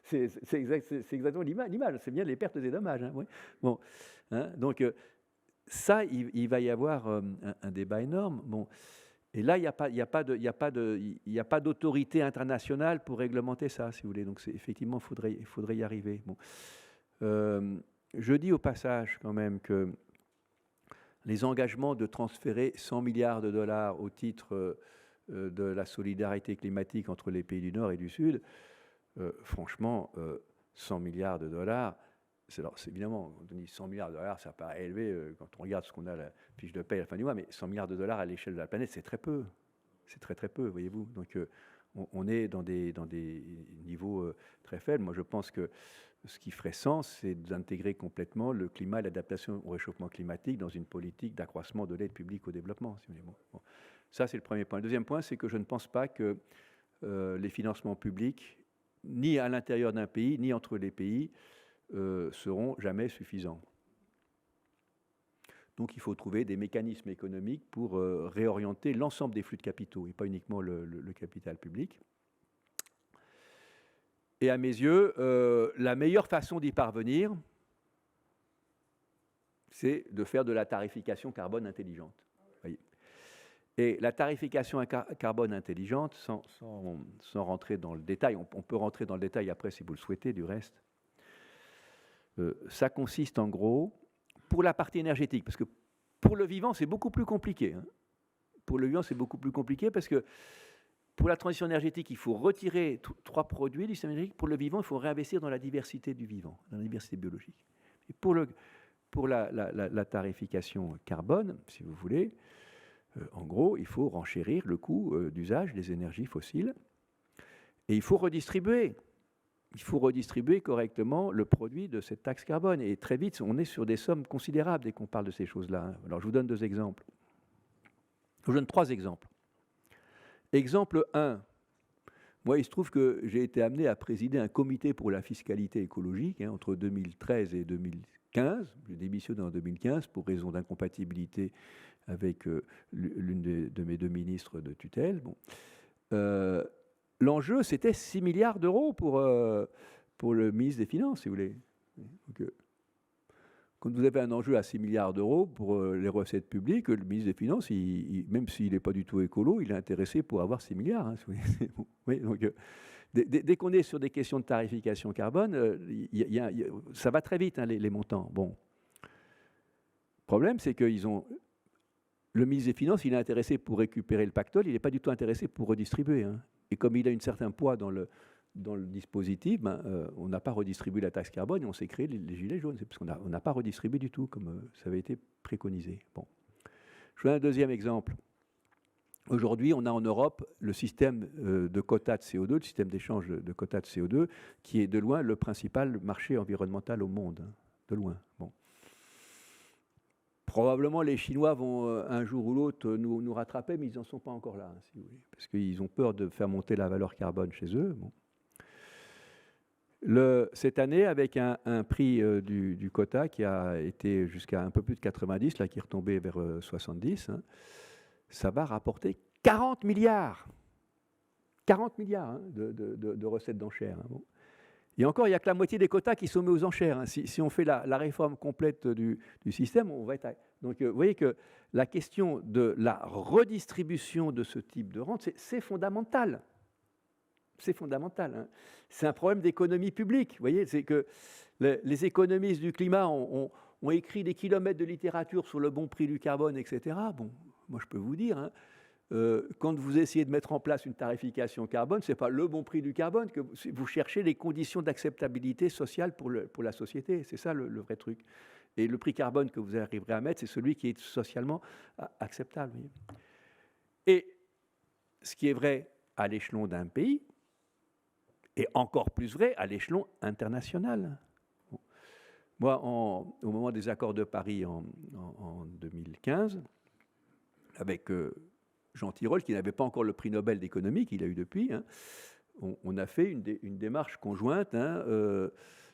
C'est exactement l'image, c'est bien les pertes et dommages. Hein, oui. Bon, hein, donc, ça, il va y avoir un débat énorme. Bon, et là, il n'y a pas d'autorité internationale pour réglementer ça, si vous voulez. Donc, effectivement, il faudrait y arriver. Bon. Je dis au passage, quand même, que les engagements de transférer 100 milliards de dollars au titre de la solidarité climatique entre les pays du Nord et du Sud, franchement, 100 milliards de dollars, c'est évidemment, quand on dit 100 milliards de dollars, ça paraît élevé quand on regarde ce qu'on a à la fiche de paie à la fin du mois, mais 100 milliards de dollars à l'échelle de la planète, c'est très peu. C'est très très peu, voyez-vous. Donc on est dans des niveaux très faibles. Moi, je pense que ce qui ferait sens, c'est d'intégrer complètement le climat et l'adaptation au réchauffement climatique dans une politique d'accroissement de l'aide publique au développement. Si vous voulez. Bon. Ça, c'est le premier point. Le deuxième point, c'est que je ne pense pas que les financements publics, ni à l'intérieur d'un pays, ni entre les pays, seront jamais suffisants. Donc il faut trouver des mécanismes économiques pour réorienter l'ensemble des flux de capitaux, et pas uniquement le capital public. Et à mes yeux, la meilleure façon d'y parvenir, c'est de faire de la tarification carbone intelligente. Voyez. Et la tarification carbone intelligente, sans rentrer dans le détail, on peut rentrer dans le détail après si vous le souhaitez du reste, ça consiste en gros, pour la partie énergétique, parce que pour le vivant, c'est beaucoup plus compliqué. Hein. Pour le vivant, c'est beaucoup plus compliqué parce que pour la transition énergétique, il faut retirer 3 produits du système énergétique. Pour le vivant, il faut réinvestir dans la diversité du vivant, dans la diversité biologique. Et pour la tarification carbone, si vous voulez, en gros, il faut renchérir le coût d'usage des énergies fossiles et il faut redistribuer. Il faut redistribuer correctement le produit de cette taxe carbone. Et très vite, on est sur des sommes considérables dès qu'on parle de ces choses-là. Alors, je vous donne 2 exemples. Je vous donne 3 exemples. Exemple 1. Moi, il se trouve que j'ai été amené à présider un comité pour la fiscalité écologique entre 2013 et 2015. J'ai démissionné en 2015 pour raison d'incompatibilité avec l'une de mes 2 ministres de tutelle. Bon. L'enjeu, c'était 6 milliards d'euros pour le ministre des Finances, si vous voulez. Donc, quand vous avez un enjeu à 6 milliards d'euros pour les recettes publiques, le ministre des Finances, même s'il n'est pas du tout écolo, il est intéressé pour avoir 6 milliards. Hein, oui, donc, dès qu'on est sur des questions de tarification carbone, ça va très vite, hein, les montants. Bon. Le problème, c'est que le ministre des Finances, il est intéressé pour récupérer le pactole, il n'est pas du tout intéressé pour redistribuer. Hein. Et comme il a un certain poids dans dans le dispositif, on n'a pas redistribué la taxe carbone et on s'est créé les gilets jaunes. C'est parce qu'on n'a pas redistribué du tout, comme ça avait été préconisé. Bon. Je vous donne un deuxième exemple. Aujourd'hui, on a en Europe le système de quotas de CO2, le système d'échange de quotas de CO2, qui est de loin le principal marché environnemental au monde. Hein, de loin. Bon. Probablement, les Chinois vont un jour ou l'autre nous rattraper, mais ils n'en sont pas encore là, hein, si vous voulez, parce qu'ils ont peur de faire monter la valeur carbone chez eux. Bon. Cette année, avec un prix du quota qui a été jusqu'à un peu plus de 90, là, qui est retombé vers 70, hein, ça va rapporter 40 milliards. 40 milliards hein, de recettes d'enchères. Hein, bon. Et encore, il n'y a que la moitié des quotas qui sont mis aux enchères. Hein. Si on fait la réforme complète du système, on va être... Donc, vous voyez que la question de la redistribution de ce type de rente, c'est fondamental. C'est fondamental. Hein. C'est un problème d'économie publique. Vous voyez, c'est que les économistes du climat ont écrit des kilomètres de littérature sur le bon prix du carbone, etc. Bon, moi, je peux vous dire... Hein, quand vous essayez de mettre en place une tarification carbone, ce n'est pas le bon prix du carbone, que vous cherchez les conditions d'acceptabilité sociale pour la société. C'est ça le vrai truc. Et le prix carbone que vous arriverez à mettre, c'est celui qui est socialement acceptable. Voyez. Et ce qui est vrai à l'échelon d'un pays est encore plus vrai à l'échelon international. Bon. Moi, au moment des accords de Paris en 2015, avec... Jean Tirole, qui n'avait pas encore le prix Nobel d'économie qu'il a eu depuis, hein, on a fait une démarche conjointe hein,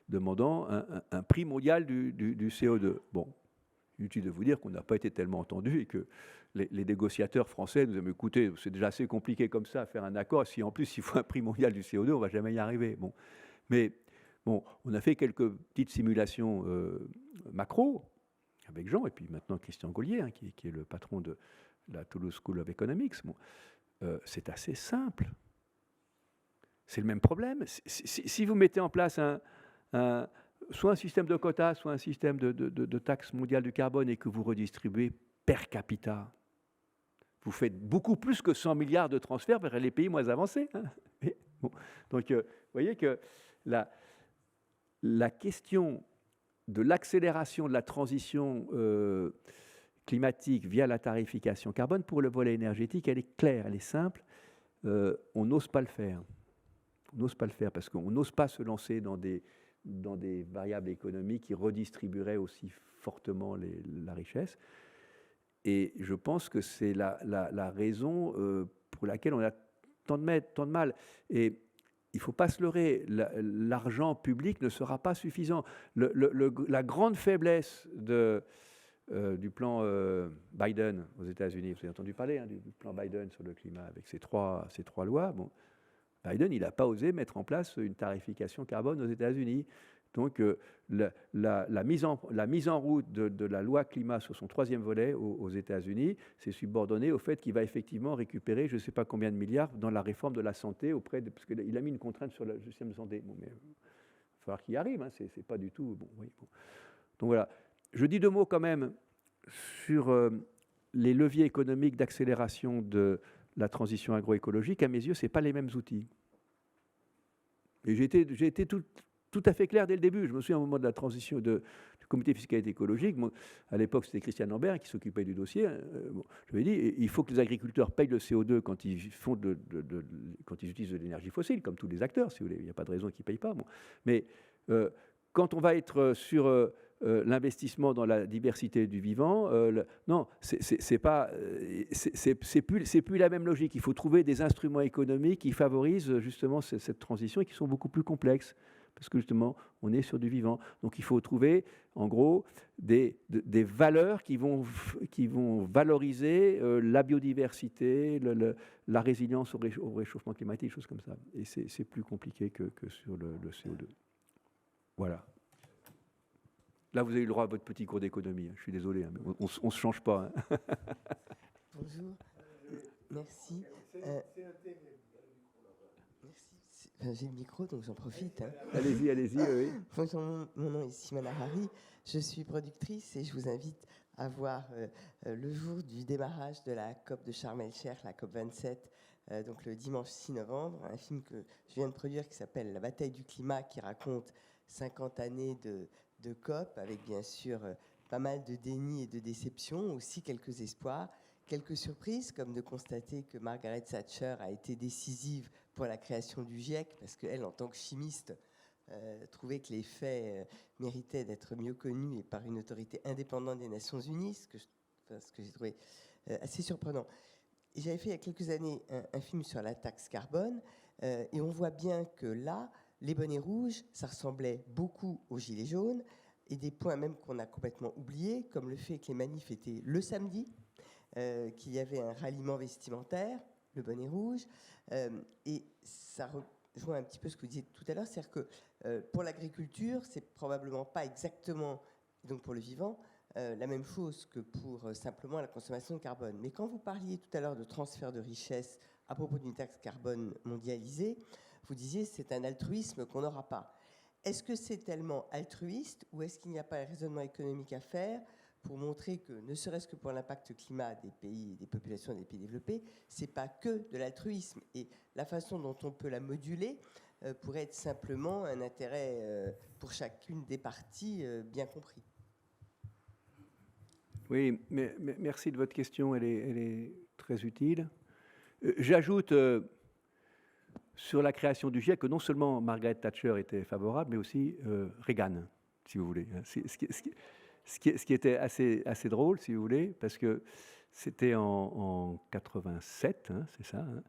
demandant un prix mondial du CO2. Bon, inutile de vous dire qu'on n'a pas été tellement entendu et que les négociateurs français nous ont dit, écoutez, c'est déjà assez compliqué comme ça à faire un accord, si en plus il faut un prix mondial du CO2, on ne va jamais y arriver. Bon. Mais bon, on a fait quelques petites simulations macro avec Jean, et puis maintenant Christian Gaulier, hein, qui est le patron de la Toulouse School of Economics, bon, c'est assez simple. C'est le même problème. Si vous mettez en place soit un système de quotas, soit un système de taxe mondiale du carbone et que vous redistribuez per capita, vous faites beaucoup plus que 100 milliards de transferts vers les pays moins avancés. Hein. Bon. Donc, vous voyez que la question de l'accélération de la transition climatique via la tarification carbone, pour le volet énergétique, elle est claire, elle est simple. On n'ose pas le faire. On n'ose pas le faire parce qu'on n'ose pas se lancer dans des variables économiques qui redistribueraient aussi fortement la richesse. Et je pense que c'est la raison pour laquelle on a tant de mal. Et il ne faut pas se leurrer, l'argent public ne sera pas suffisant. La grande faiblesse du plan Biden aux États-Unis, vous avez entendu parler hein, du plan Biden sur le climat avec ces trois lois. Bon, Biden, il n'a pas osé mettre en place une tarification carbone aux États-Unis. Donc, la mise en route de la loi climat sur son troisième volet aux États-Unis, c'est subordonné au fait qu'il va effectivement récupérer je ne sais pas combien de milliards dans la réforme de la santé parce qu'il a mis une contrainte sur le système de santé. Bon, mais il va falloir qu'il y arrive, hein, c'est pas du tout... Bon, oui, bon. Donc voilà. Je dis deux mots quand même sur les leviers économiques d'accélération de la transition agroécologique. À mes yeux, ce n'est pas les mêmes outils. Et j'ai été tout à fait clair dès le début. Je me souviens au moment de la transition du comité fiscalité écologique. Moi, à l'époque, c'était Christian Lambert qui s'occupait du dossier. Bon, je lui ai dit, il faut que les agriculteurs payent le CO2 quand ils utilisent de l'énergie fossile, comme tous les acteurs, si vous voulez. Il n'y a pas de raison qu'ils ne payent pas. Bon. Mais quand on va être sur l'investissement dans la diversité du vivant, non, c'est plus la même logique. Il faut trouver des instruments économiques qui favorisent justement cette transition et qui sont beaucoup plus complexes. Parce que justement, on est sur du vivant. Donc il faut trouver, en gros, des valeurs qui vont valoriser la biodiversité, la résilience au réchauffement climatique, des choses comme ça. Et c'est plus compliqué que sur le CO2. Voilà. Là, vous avez eu le droit à votre petit cours d'économie. Je suis désolé, hein, mais on ne se change pas. Hein. Bonjour. Merci. J'ai le micro, donc j'en profite. Hein. Allez-y. Oui. Bonjour, mon nom est Simona Harry. Je suis productrice et je vous invite à voir le jour du démarrage de la COP de Sharm el-Sheikh, la COP 27, donc le dimanche 6 novembre, un film que je viens de produire qui s'appelle La bataille du climat, qui raconte 50 années de COP, avec bien sûr pas mal de déni et de déception, aussi quelques espoirs, quelques surprises, comme de constater que Margaret Thatcher a été décisive pour la création du GIEC, parce qu'elle, en tant que chimiste, trouvait que les faits méritaient d'être mieux connus et par une autorité indépendante des Nations Unies, ce que j'ai trouvé assez surprenant. J'avais fait il y a quelques années un film sur la taxe carbone, et on voit bien que là, les bonnets rouges, ça ressemblait beaucoup aux gilets jaunes, et des points même qu'on a complètement oubliés, comme le fait que les manifs étaient le samedi, qu'il y avait un ralliement vestimentaire, le bonnet rouge, et ça rejoint un petit peu ce que vous disiez tout à l'heure, c'est-à-dire que pour l'agriculture, c'est probablement pas exactement, donc pour le vivant, la même chose que pour simplement la consommation de carbone. Mais quand vous parliez tout à l'heure de transfert de richesse à propos d'une taxe carbone mondialisée, vous disiez c'est un altruisme qu'on n'aura pas. Est-ce que c'est tellement altruiste ou est-ce qu'il n'y a pas un raisonnement économique à faire pour montrer que, ne serait-ce que pour l'impact climat des pays, des populations des pays développés, c'est pas que de l'altruisme, et la façon dont on peut la moduler pourrait être simplement un intérêt pour chacune des parties bien compris. Oui, mais merci de votre question, elle est très utile. J'ajoute sur la création du GIEC que non seulement Margaret Thatcher était favorable, mais aussi Reagan, si vous voulez. Ce qui était assez drôle, si vous voulez, parce que c'était en 87, hein, c'est ça, hein,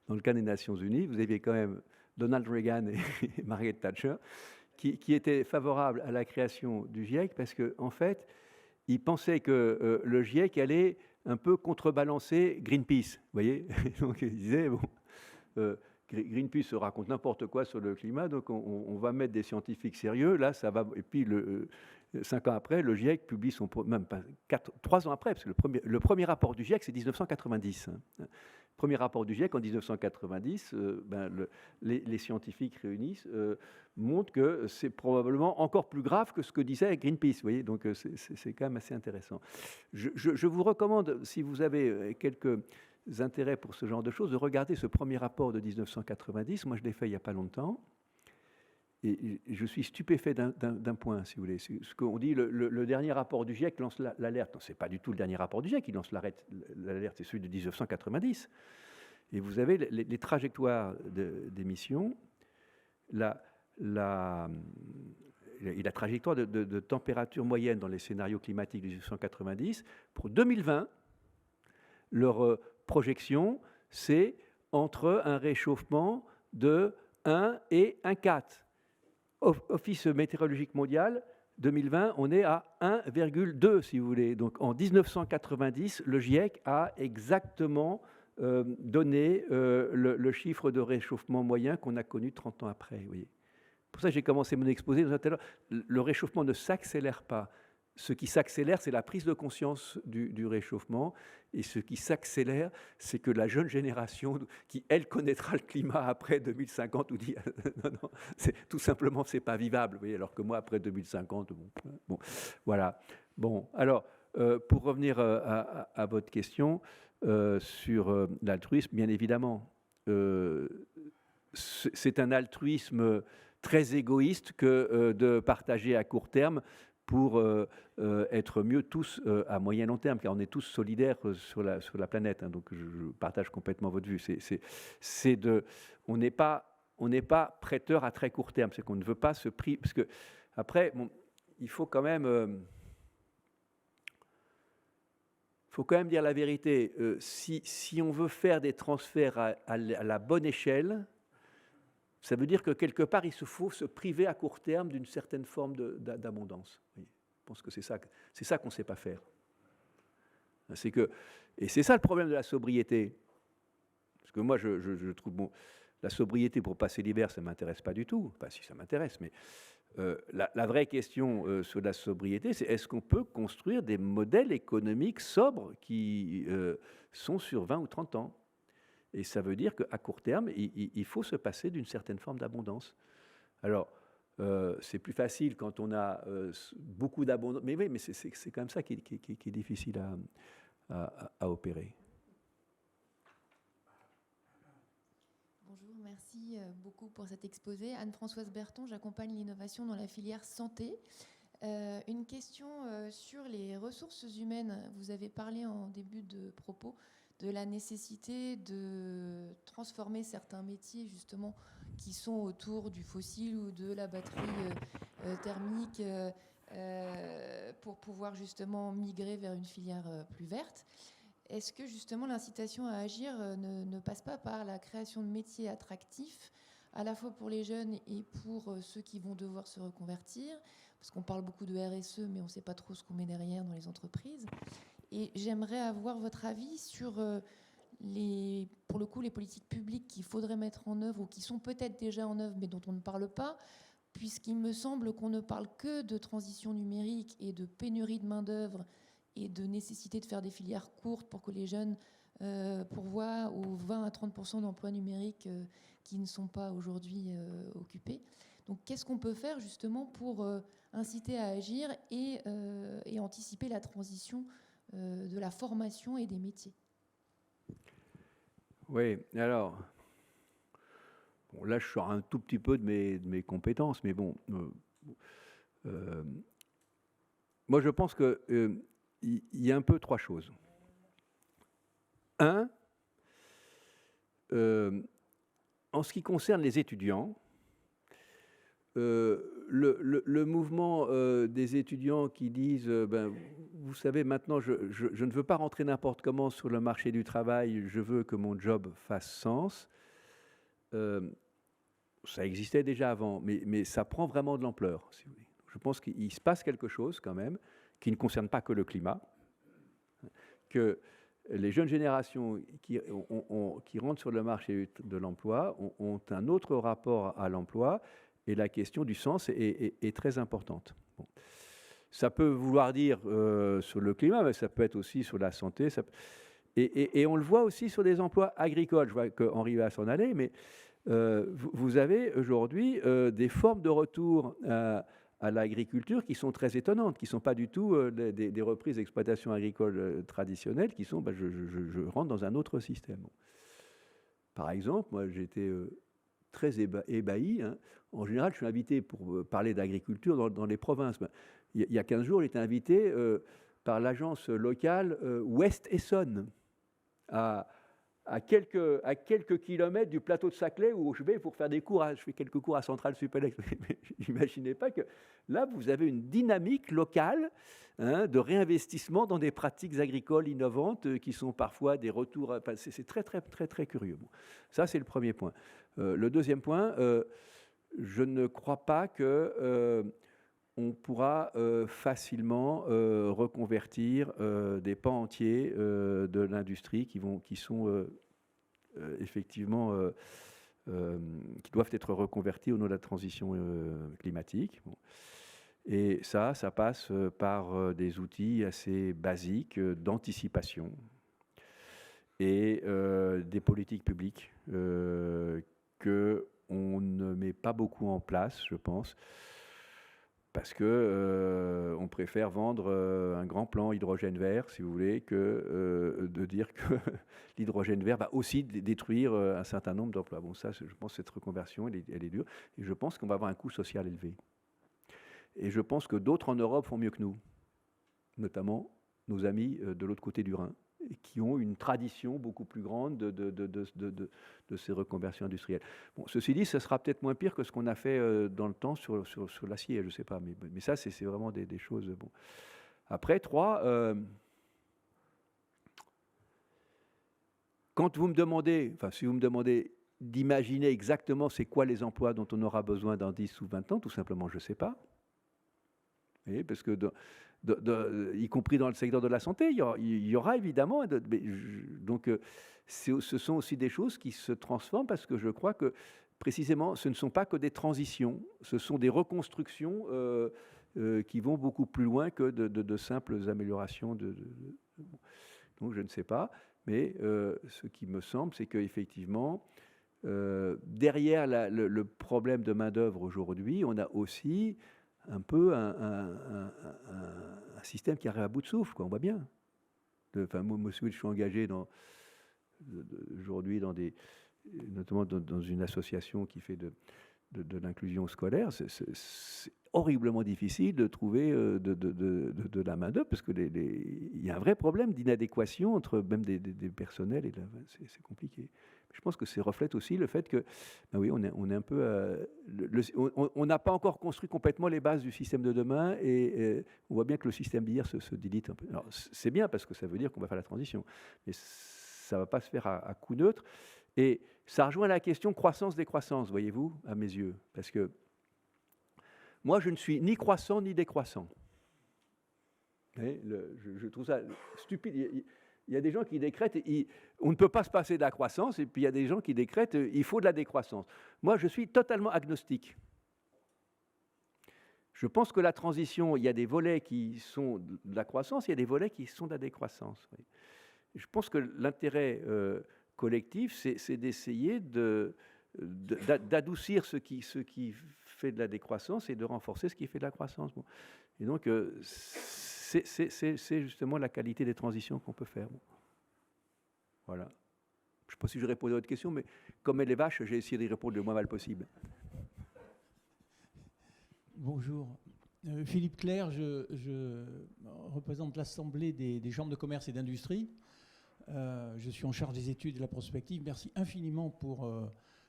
dans le cas des Nations Unies, vous aviez quand même Donald Reagan et Margaret Thatcher qui étaient favorables à la création du GIEC parce qu'en fait, ils pensaient que le GIEC allait un peu contrebalancer Greenpeace, vous voyez. Donc ils disaient, bon, Greenpeace raconte n'importe quoi sur le climat, donc on va mettre des scientifiques sérieux, là ça va, et puis 5 ans après, le GIEC publie son, même pas 3 ans après, parce que le premier rapport du GIEC c'est 1990. Hein. Premier rapport du GIEC en 1990, les scientifiques réunis montrent que c'est probablement encore plus grave que ce que disait Greenpeace. Vous voyez, donc c'est quand même assez intéressant. Je vous recommande, si vous avez quelques intérêts pour ce genre de choses, de regarder ce premier rapport de 1990. Moi, je l'ai fait il n'y a pas longtemps. Et je suis stupéfait d'un point, si vous voulez. Ce qu'on dit, le dernier rapport du GIEC lance l'alerte. Non, ce n'est pas du tout le dernier rapport du GIEC qui lance l'alerte, c'est celui de 1990. Et vous avez les trajectoires d'émissions, la trajectoire de température moyenne dans les scénarios climatiques de 1990. Pour 2020, leur projection, c'est entre un réchauffement de 1 et 1,4. Office météorologique mondial, 2020, on est à 1,2, si vous voulez. Donc en 1990, le GIEC a exactement donné le chiffre de réchauffement moyen qu'on a connu 30 ans après. Vous voyez. Pour ça, j'ai commencé mon exposé. Le réchauffement ne s'accélère pas. Ce qui s'accélère, c'est la prise de conscience du réchauffement. Et ce qui s'accélère, c'est que la jeune génération, qui, elle, connaîtra le climat après 2050, ou dit non, tout simplement, c'est pas vivable. Vous voyez, alors que moi, après 2050, bon voilà. Bon, alors, pour revenir à votre question sur l'altruisme, bien évidemment, c'est un altruisme très égoïste que de partager à court terme pour être mieux tous à moyen long terme, car on est tous solidaires sur la planète. Hein, donc je partage complètement votre vue. On n'est pas prêteur à très court terme, c'est qu'on ne veut pas se priver. Parce que après, bon, il faut quand même dire la vérité. Si on veut faire des transferts à la bonne échelle, ça veut dire que quelque part, il faut se priver à court terme d'une certaine forme d'abondance. Je pense que c'est ça qu'on ne sait pas faire. Et c'est ça le problème de la sobriété. Parce que moi, je trouve, bon, la sobriété pour passer l'hiver, ça ne m'intéresse pas du tout. Enfin, si ça m'intéresse, mais la vraie question sur la sobriété, c'est est-ce qu'on peut construire des modèles économiques sobres qui sont sur 20 ou 30 ans ? Et ça veut dire qu'à court terme, il faut se passer d'une certaine forme d'abondance. Alors, c'est plus facile quand on a beaucoup d'abondance. Mais oui, mais c'est quand même ça qui est difficile à opérer. Bonjour, merci beaucoup pour cet exposé. Anne-Françoise Berton, j'accompagne l'innovation dans la filière santé. Une question sur les ressources humaines. Vous avez parlé en début de propos de la nécessité de transformer certains métiers justement qui sont autour du fossile ou de la batterie thermique pour pouvoir justement migrer vers une filière plus verte. Est-ce que justement l'incitation à agir ne passe pas par la création de métiers attractifs, à la fois pour les jeunes et pour ceux qui vont devoir se reconvertir? Parce qu'on parle beaucoup de RSE, mais on ne sait pas trop ce qu'on met derrière dans les entreprises. Et j'aimerais avoir votre avis sur, pour le coup, les politiques publiques qu'il faudrait mettre en œuvre ou qui sont peut-être déjà en œuvre, mais dont on ne parle pas, puisqu'il me semble qu'on ne parle que de transition numérique et de pénurie de main-d'œuvre et de nécessité de faire des filières courtes pour que les jeunes pourvoient aux 20 à 30% d'emplois numériques qui ne sont pas aujourd'hui occupés. Donc qu'est-ce qu'on peut faire justement pour inciter à agir et anticiper la transition de la formation et des métiers? Oui, alors, bon, là je sors un tout petit peu de mes compétences, mais bon, moi je pense qu'il y a un peu trois choses. Un, en ce qui concerne les étudiants, le mouvement des étudiants qui disent vous savez, maintenant je ne veux pas rentrer n'importe comment sur le marché du travail, je veux que mon job fasse sens, ça existait déjà avant, mais ça prend vraiment de l'ampleur, si vous voulez. Je pense qu'il se passe quelque chose quand même qui ne concerne pas que le climat, que les jeunes générations qui rentrent sur le marché de l'emploi ont un autre rapport à l'emploi, et la question du sens est très importante. Bon. Ça peut vouloir dire sur le climat, mais ça peut être aussi sur la santé. Et on le voit aussi sur des emplois agricoles. Je vois qu'Henri va s'en aller, mais vous avez aujourd'hui des formes de retour à l'agriculture qui sont très étonnantes, qui ne sont pas du tout des reprises d'exploitation agricole traditionnelles, qui sont je rentre dans un autre système. Bon. Par exemple, moi j'étais très ébahi. Hein. En général, je suis invité pour parler d'agriculture dans les provinces. Il y a 15 jours, j'étais invité par l'agence locale Ouest Essonne, à quelques kilomètres du plateau de Saclay où je vais pour faire des cours. Je fais quelques cours à Centrale Supélec. Mais n'imaginez pas que là, vous avez une dynamique locale de réinvestissement dans des pratiques agricoles innovantes qui sont parfois des retours. Enfin, c'est très, très, très, très curieux. Bon, ça, c'est le premier point. Le deuxième point, je ne crois pas que on pourra facilement reconvertir des pans entiers de l'industrie qui sont effectivement qui doivent être reconvertis au nom de la transition climatique. Bon. Et ça passe par des outils assez basiques d'anticipation et des politiques publiques qu'on ne met pas beaucoup en place, je pense, parce qu'on préfère vendre un grand plan hydrogène vert, si vous voulez, que de dire que l'hydrogène vert va aussi détruire un certain nombre d'emplois. Bon, ça, je pense que cette reconversion, elle est dure, et je pense qu'on va avoir un coût social élevé. Et je pense que d'autres en Europe font mieux que nous, notamment nos amis de l'autre côté du Rhin, qui ont une tradition beaucoup plus grande de ces reconversions industrielles. Bon, ceci dit, ce sera peut-être moins pire que ce qu'on a fait dans le temps sur l'acier, je ne sais pas, mais ça, c'est vraiment des choses... Bon. Après, 3, quand vous me demandez, enfin, si vous me demandez d'imaginer exactement c'est quoi les emplois dont on aura besoin dans 10 ou 20 ans, tout simplement, je ne sais pas. Vous voyez, parce que... y compris dans le secteur de la santé, il y aura évidemment... donc, ce sont aussi des choses qui se transforment parce que je crois que, précisément, ce ne sont pas que des transitions, ce sont des reconstructions qui vont beaucoup plus loin que de simples améliorations. Donc, je ne sais pas, mais ce qui me semble, c'est qu'effectivement, derrière le problème de main-d'œuvre aujourd'hui, on a aussi un peu un système qui arrive à bout de souffle, quoi, on voit bien. Enfin, moi, je suis engagé aujourd'hui dans notamment dans une association qui fait de l'inclusion scolaire, c'est horriblement difficile de trouver de la main-d'œuvre, parce qu'il y a un vrai problème d'inadéquation entre même des personnels, et c'est compliqué. Je pense que ça reflète aussi le fait que, ben oui, on est un peu... on n'a pas encore construit complètement les bases du système de demain, et on voit bien que le système d'hier se délite un peu. Alors, c'est bien, parce que ça veut dire qu'on va faire la transition, mais ça ne va pas se faire à coup neutre. Et ça rejoint la question croissance-décroissance, voyez-vous, à mes yeux. Parce que moi, je ne suis ni croissant ni décroissant. Je trouve ça stupide. Il y a des gens qui décrètent, on ne peut pas se passer de la croissance, et puis il y a des gens qui décrètent, il faut de la décroissance. Moi, je suis totalement agnostique. Je pense que la transition, il y a des volets qui sont de la croissance, il y a des volets qui sont de la décroissance. Je pense que l'intérêt collectif, c'est d'essayer d'adoucir ce qui fait de la décroissance et de renforcer ce qui fait de la croissance. Bon. Et donc, c'est justement la qualité des transitions qu'on peut faire. Bon. Voilà. Je ne sais pas si je réponds à votre question, mais comme elle est vache, j'ai essayé d'y répondre le moins mal possible. Bonjour. Philippe Clerc, je représente l'Assemblée des chambres de commerce et d'industrie. Je suis en charge des études et de la prospective. Merci infiniment pour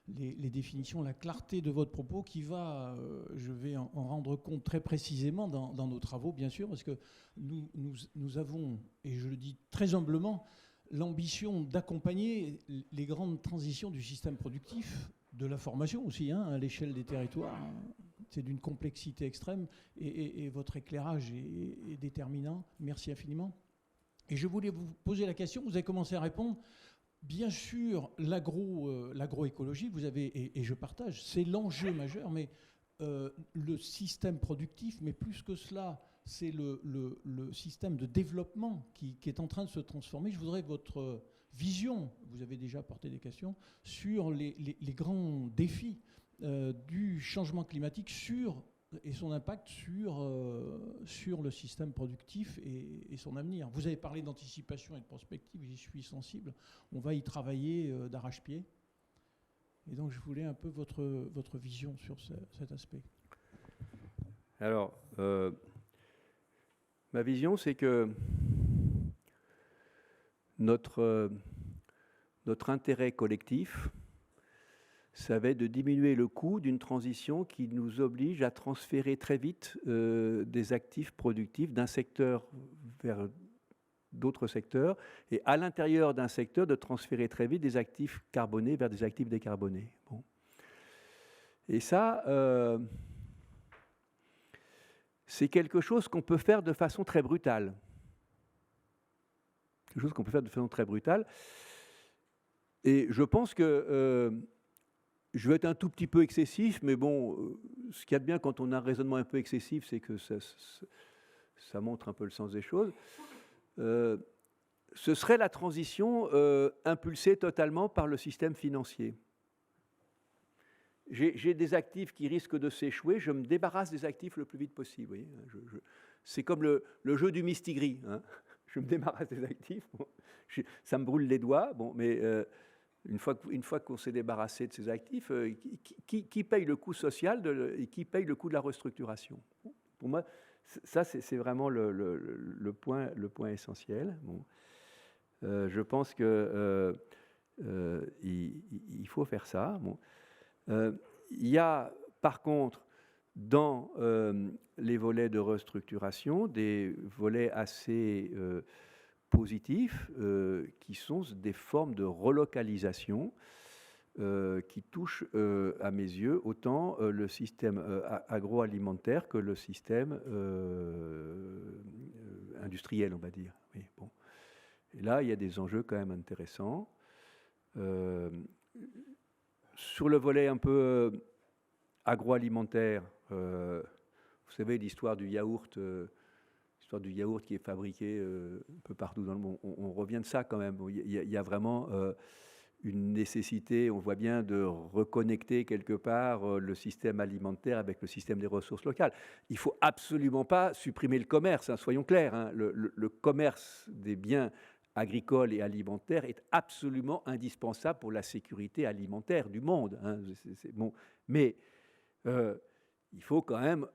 les définitions, la clarté de votre propos qui va, je vais en rendre compte très précisément dans nos travaux, bien sûr, parce que nous avons, et je le dis très humblement, l'ambition d'accompagner les grandes transitions du système productif, de la formation aussi, à l'échelle des territoires. C'est d'une complexité extrême, et votre éclairage est déterminant. Merci infiniment. Et je voulais vous poser la question, vous avez commencé à répondre. Bien sûr, l'agroécologie, vous avez, et je partage, c'est l'enjeu majeur, mais le système productif, mais plus que cela, c'est le système de développement qui est en train de se transformer. Je voudrais votre vision, vous avez déjà porté des questions, sur les grands défis du changement climatique et son impact sur le système productif et son avenir. Vous avez parlé d'anticipation et de prospective, j'y suis sensible. On va y travailler d'arrache-pied. Et donc, je voulais un peu votre vision sur cet aspect. Alors, ma vision, c'est que notre intérêt collectif, ça va être de diminuer le coût d'une transition qui nous oblige à transférer très vite des actifs productifs d'un secteur vers d'autres secteurs, et à l'intérieur d'un secteur, de transférer très vite des actifs carbonés vers des actifs décarbonés. Bon. Et ça, c'est quelque chose qu'on peut faire de façon très brutale. Quelque chose qu'on peut faire de façon très brutale. Et je pense que... je vais être un tout petit peu excessif, mais bon, ce qu'il y a de bien quand on a un raisonnement un peu excessif, c'est que ça montre un peu le sens des choses. Ce serait la transition impulsée totalement par le système financier. J'ai des actifs qui risquent de s'échouer, je me débarrasse des actifs le plus vite possible. Vous voyez, c'est comme le jeu du mistigris. Hein. Je me débarrasse des actifs, bon, ça me brûle les doigts, bon, mais... Une fois qu'on s'est débarrassé de ces actifs, qui paye le coût social et qui paye le coût de la restructuration? Pour moi, ça, c'est vraiment le point essentiel. Bon. Je pense qu'il faut faire ça. Bon. Il y a, par contre, dans les volets de restructuration, des volets assez... positifs qui sont des formes de relocalisation qui touchent, à mes yeux, autant le système agroalimentaire que le système industriel, on va dire. Oui, bon. Et là, il y a des enjeux quand même intéressants. Sur le volet un peu agroalimentaire, vous savez, l'histoire du yaourt... l'histoire du yaourt qui est fabriqué un peu partout dans le monde. On revient de ça quand même. Il y a vraiment une nécessité, on voit bien, de reconnecter quelque part le système alimentaire avec le système des ressources locales. Il ne faut absolument pas supprimer le commerce, hein, soyons clairs. Hein. Le commerce des biens agricole et alimentaire est absolument indispensable pour la sécurité alimentaire du monde. Hein. Bon. Mais il faut quand même,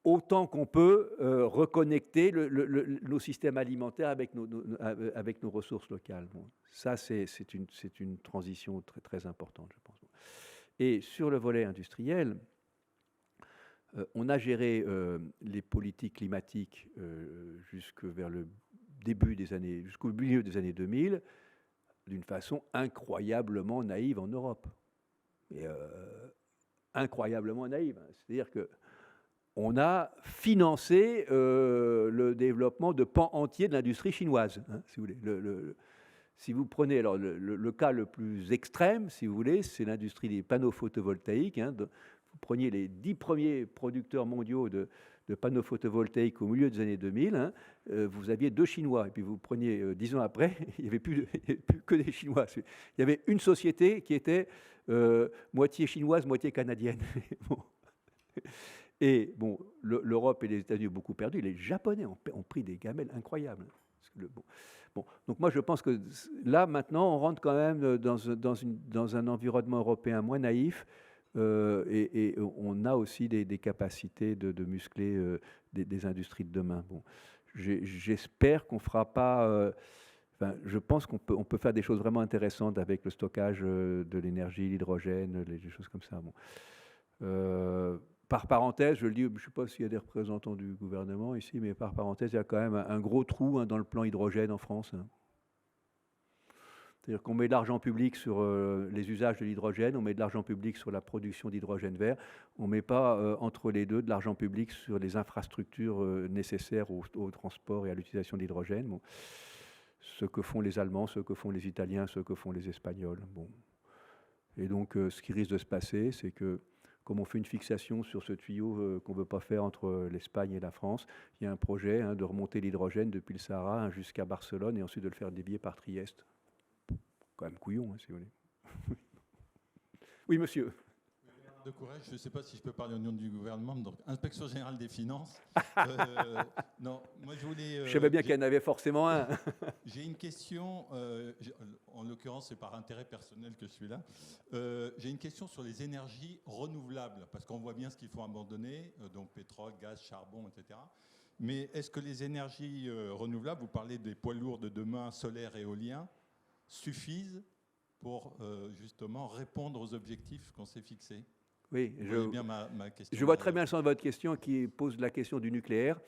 autant qu'on peut, reconnecter nos systèmes alimentaires avec nos ressources locales. Bon. Ça, c'est une transition très, très importante, je pense. Et sur le volet industriel, on a géré les politiques climatiques jusqu'au milieu des années 2000 d'une façon incroyablement naïve en Europe. Et, incroyablement naïve. C'est-à-dire qu'on a financé le développement de pans entiers de l'industrie chinoise, hein, si vous voulez. Si vous prenez alors le cas le plus extrême, si vous voulez, c'est l'industrie des panneaux photovoltaïques. Hein, vous preniez les 10 premiers producteurs mondiaux de panneaux photovoltaïques au milieu des années 2000, hein, vous aviez 2 Chinois. Et puis vous preniez 10 ans après, il n'y avait plus que des Chinois. Il y avait une société qui était moitié chinoise, moitié canadienne. Bon. Et bon, l'Europe et les États-Unis ont beaucoup perdu. Les Japonais ont pris des gamelles incroyables. Bon, donc moi je pense que là maintenant on rentre quand même dans un environnement européen moins naïf et on a aussi des capacités de muscler des industries de demain. Bon, j'espère qu'on ne fera pas... je pense qu'on peut faire des choses vraiment intéressantes avec le stockage de l'énergie, l'hydrogène, des choses comme ça. Bon. Par parenthèse, je le dis, je ne sais pas s'il y a des représentants du gouvernement ici, mais par parenthèse, il y a quand même un gros trou hein, dans le plan hydrogène en France. Hein. C'est-à-dire qu'on met de l'argent public sur les usages de l'hydrogène, on met de l'argent public sur la production d'hydrogène vert, on ne met pas entre les deux de l'argent public sur les infrastructures nécessaires au transport et à l'utilisation de l'hydrogène. Bon. Ce que font les Allemands, ce que font les Italiens, ce que font les Espagnols. Bon. Et donc, ce qui risque de se passer, c'est que comme on fait une fixation sur ce tuyau qu'on ne veut pas faire entre l'Espagne et la France, il y a un projet hein, de remonter l'hydrogène depuis le Sahara hein, jusqu'à Barcelone et ensuite de le faire dévier par Trieste. Quand même couillon, hein, si vous voulez. Oui, monsieur. De Courrèges, je ne sais pas si je peux parler au nom du gouvernement, donc Inspection Générale des Finances. Non, moi je voulais... je savais bien qu'il y en avait forcément un. J'ai une question, en l'occurrence c'est par intérêt personnel que je suis là. J'ai une question sur les énergies renouvelables, parce qu'on voit bien ce qu'il faut abandonner, donc pétrole, gaz, charbon, etc. Mais est-ce que les énergies renouvelables, vous parlez des poids lourds de demain, solaire et éolien, suffisent pour justement répondre aux objectifs qu'on s'est fixés? Oui, ma question, je vois très bien le sens de votre question qui pose la question du nucléaire,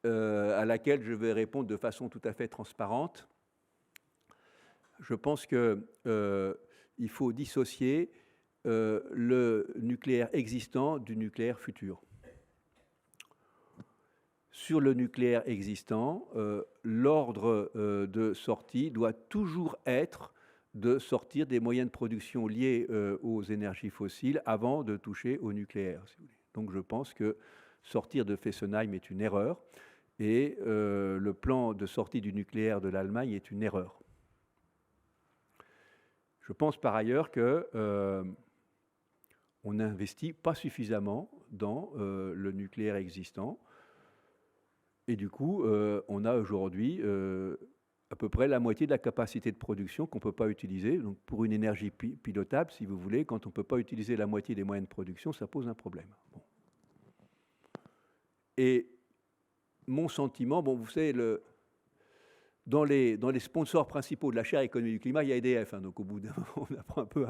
à laquelle je vais répondre de façon tout à fait transparente. Je pense qu'il faut dissocier le nucléaire existant du nucléaire futur. Sur le nucléaire existant, l'ordre de sortie doit toujours être de sortir des moyens de production liés aux énergies fossiles avant de toucher au nucléaire. Si vous voulez. Donc je pense que sortir de Fessenheim est une erreur et le plan de sortie du nucléaire de l'Allemagne est une erreur. Je pense par ailleurs qu'on n'investit pas suffisamment dans le nucléaire existant et du coup on a aujourd'hui à peu près la moitié de la capacité de production qu'on ne peut pas utiliser. Donc pour une énergie pilotable, si vous voulez, quand on ne peut pas utiliser la moitié des moyens de production, ça pose un problème. Bon. Et mon sentiment, bon, vous savez, dans les sponsors principaux de la chaire économie du climat, il y a EDF. Hein, donc au bout d'un moment, on apprend un peu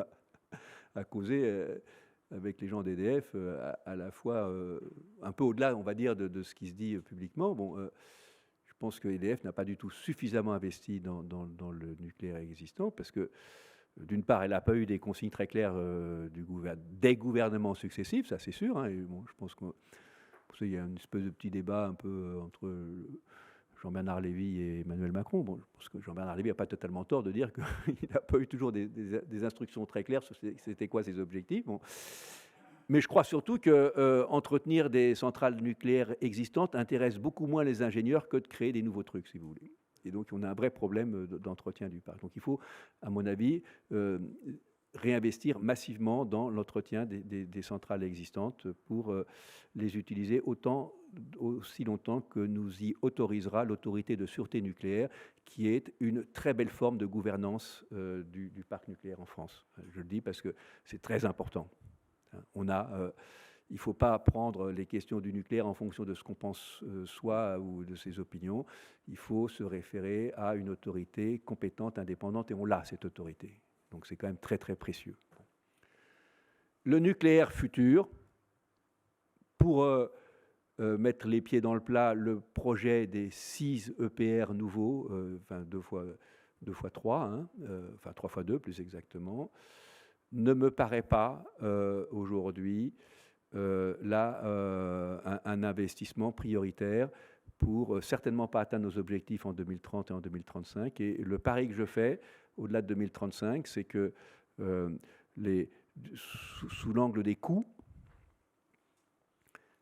à causer avec les gens d'EDF, à la fois un peu au-delà, on va dire, de ce qui se dit publiquement. Bon, je pense que EDF n'a pas du tout suffisamment investi dans le nucléaire existant parce que, d'une part, elle n'a pas eu des consignes très claires des gouvernements successifs, ça c'est sûr. Hein, et bon, je pense qu'il y a une espèce de petit débat un peu entre Jean-Bernard Lévy et Emmanuel Macron. Bon, je pense que Jean-Bernard Lévy n'a pas totalement tort de dire qu'il n'a pas eu toujours des instructions très claires sur c'était quoi ses objectifs. Bon. Mais je crois surtout qu'entretenir des centrales nucléaires existantes intéresse beaucoup moins les ingénieurs que de créer des nouveaux trucs, si vous voulez. Et donc, on a un vrai problème d'entretien du parc. Donc, il faut, à mon avis, réinvestir massivement dans l'entretien des centrales existantes pour les utiliser aussi longtemps que nous y autorisera l'autorité de sûreté nucléaire, qui est une très belle forme de gouvernance du parc nucléaire en France. Je le dis parce que c'est très important. Il ne faut pas prendre les questions du nucléaire en fonction de ce qu'on pense soi ou de ses opinions. Il faut se référer à une autorité compétente, indépendante, et on l'a, cette autorité. Donc c'est quand même très, très précieux. Le nucléaire futur, pour mettre les pieds dans le plat, le projet des 6 EPR nouveaux, enfin 2 fois 3, hein, enfin 3 fois 2 plus exactement, ne me paraît pas aujourd'hui un investissement prioritaire pour certainement pas atteindre nos objectifs en 2030 et en 2035. Et le pari que je fais, au-delà de 2035, c'est que sous l'angle des coûts,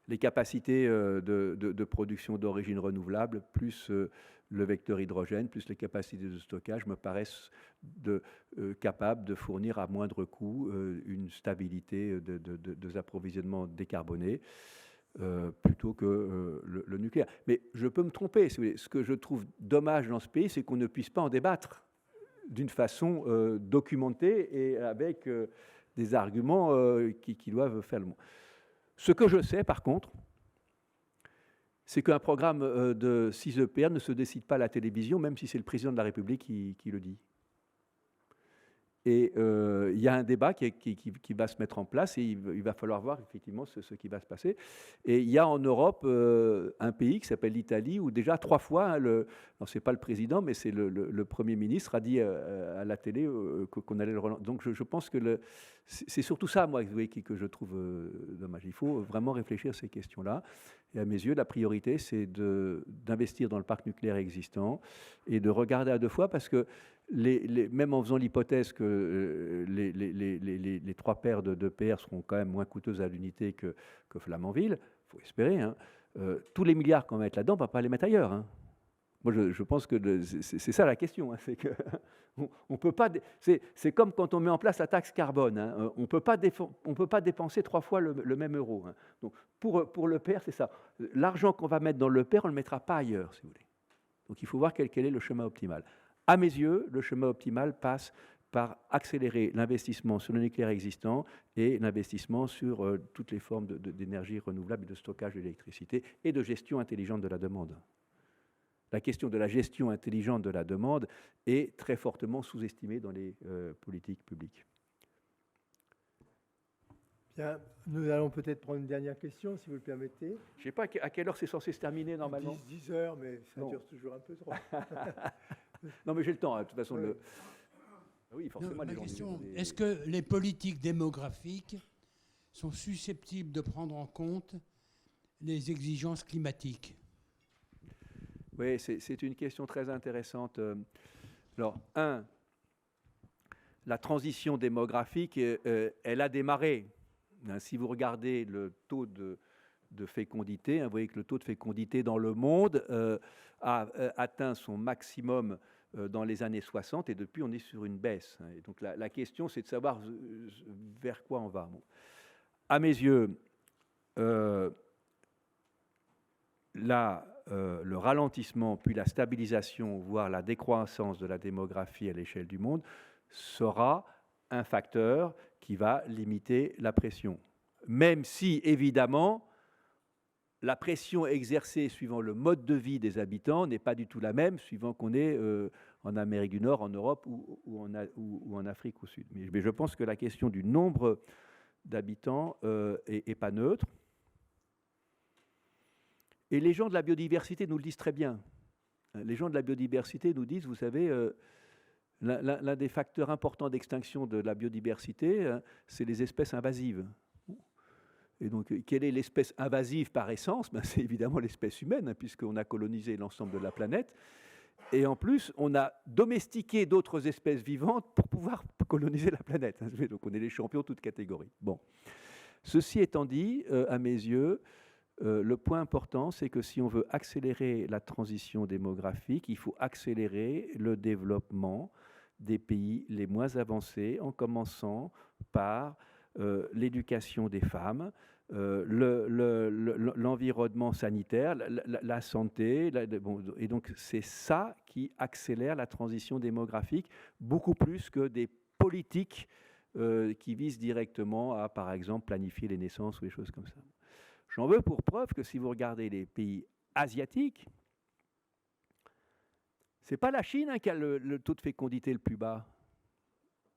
les capacités de production d'origine renouvelable, plus le vecteur hydrogène, plus les capacités de stockage, me paraissent capables de fournir à moindre coût une stabilité de approvisionnement décarboné plutôt que le nucléaire. Mais je peux me tromper. Ce que je trouve dommage dans ce pays, c'est qu'on ne puisse pas en débattre d'une façon documentée et avec des arguments qui doivent faire le monde. Ce que je sais, par contre, c'est qu'un programme de 6 EPR ne se décide pas à la télévision, même si c'est le président de la République qui le dit. Et il y a un débat qui va se mettre en place et il va falloir voir effectivement ce qui va se passer. Et il y a en Europe un pays qui s'appelle l'Italie où déjà 3 fois, non, c'est pas le président, mais c'est le Premier ministre a dit à la télé qu'on allait le relancer. Donc je pense que c'est surtout ça, moi, que je trouve dommage. Il faut vraiment réfléchir à ces questions-là. Et à mes yeux, la priorité, c'est d'investir dans le parc nucléaire existant et de regarder à 2 fois parce que même en faisant l'hypothèse que les 3 paires de PR seront quand même moins coûteuses à l'unité que Flamanville, il faut espérer, hein, tous les milliards qu'on va mettre là-dedans, on ne va pas les mettre ailleurs. Hein. Moi, je pense que c'est ça la question. Hein, c'est que on peut pas. C'est comme quand on met en place la taxe carbone. Hein, on peut pas dépenser 3 fois le même euro. Hein. Donc, pour l'EPR, c'est ça. L'argent qu'on va mettre dans l'EPR, on ne le mettra pas ailleurs, si vous voulez. Donc, il faut voir quel est le chemin optimal. À mes yeux, le chemin optimal passe par accélérer l'investissement sur le nucléaire existant et l'investissement sur toutes les formes d'énergie renouvelable et de stockage d'électricité et de gestion intelligente de la demande. La question de la gestion intelligente de la demande est très fortement sous-estimée dans les politiques publiques. Bien, nous allons peut-être prendre une dernière question, si vous le permettez. Je ne sais pas à quelle heure c'est censé se terminer normalement. 10 heures, mais ça dure toujours un peu trop. Non, mais j'ai le temps, hein. De toute façon. Oui, forcément. Ma question, est-ce que les politiques démographiques sont susceptibles de prendre en compte les exigences climatiques? Oui, c'est une question très intéressante. Alors, la transition démographique, elle a démarré. Si vous regardez le taux de fécondité, vous voyez que le taux de fécondité dans le monde a atteint son maximum dans les années 60 et depuis on est sur une baisse. Et donc la question c'est de savoir vers quoi on va. Bon. À mes yeux, le ralentissement puis la stabilisation, voire la décroissance de la démographie à l'échelle du monde sera un facteur qui va limiter la pression. Même si, évidemment, la pression exercée suivant le mode de vie des habitants n'est pas du tout la même suivant qu'on est en Amérique du Nord, en Europe ou en Afrique au Sud. Mais je pense que la question du nombre d'habitants n'est pas neutre. Et les gens de la biodiversité nous le disent très bien. Les gens de la biodiversité nous disent, vous savez, l'un des facteurs importants d'extinction de la biodiversité, c'est les espèces invasives. Et donc, quelle est l'espèce invasive par essence? C'est évidemment l'espèce humaine, puisqu'on a colonisé l'ensemble de la planète. Et en plus, on a domestiqué d'autres espèces vivantes pour pouvoir coloniser la planète. Donc, on est les champions de toutes catégories. Bon. Ceci étant dit, à mes yeux, le point important, c'est que si on veut accélérer la transition démographique, il faut accélérer le développement des pays les moins avancés, en commençant par l'éducation des femmes, l'environnement sanitaire, la santé, et donc c'est ça qui accélère la transition démographique, beaucoup plus que des politiques qui visent directement à, par exemple, planifier les naissances ou des choses comme ça. J'en veux pour preuve que si vous regardez les pays asiatiques, c'est pas la Chine qui a le taux de fécondité le plus bas.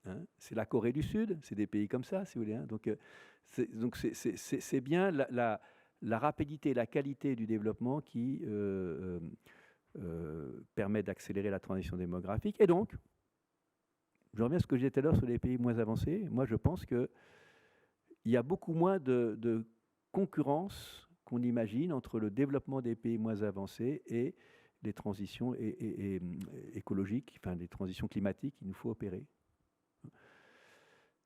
Hein, c'est la Corée du Sud, c'est des pays comme ça, si vous voulez. Hein. Donc c'est bien la rapidité et la qualité du développement qui permet d'accélérer la transition démographique. Et donc, je reviens à ce que je disais tout à l'heure sur les pays moins avancés. Moi, je pense qu'il y a beaucoup moins de concurrence qu'on imagine entre le développement des pays moins avancés et les transitions écologiques, enfin les transitions climatiques qu'il nous faut opérer.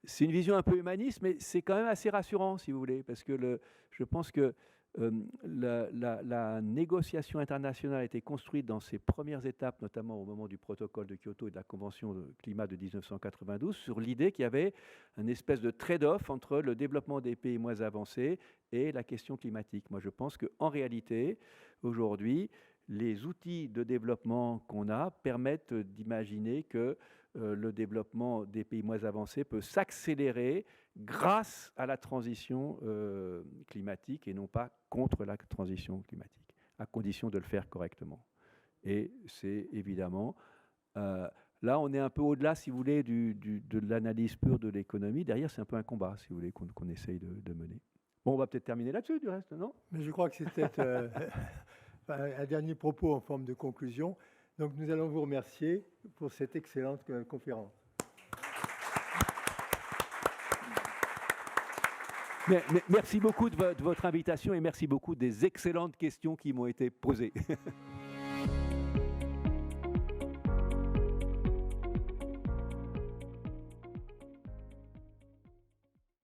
C'est une vision un peu humaniste, mais c'est quand même assez rassurant, si vous voulez, parce que je pense que la négociation internationale a été construite dans ses premières étapes, notamment au moment du protocole de Kyoto et de la Convention de climat de 1992, sur l'idée qu'il y avait une espèce de trade-off entre le développement des pays moins avancés et la question climatique. Moi, je pense qu'en réalité, aujourd'hui, les outils de développement qu'on a permettent d'imaginer que le développement des pays moins avancés peut s'accélérer grâce à la transition climatique et non pas contre la transition climatique, à condition de le faire correctement. Et c'est évidemment... là, on est un peu au-delà, si vous voulez, de l'analyse pure de l'économie. Derrière, c'est un peu un combat, si vous voulez, qu'on essaye de mener. Bon, on va peut-être terminer là-dessus, du reste, non? Mais je crois que c'était un dernier propos en forme de conclusion. Donc, nous allons vous remercier pour cette excellente conférence. Merci beaucoup de votre invitation et merci beaucoup des excellentes questions qui m'ont été posées.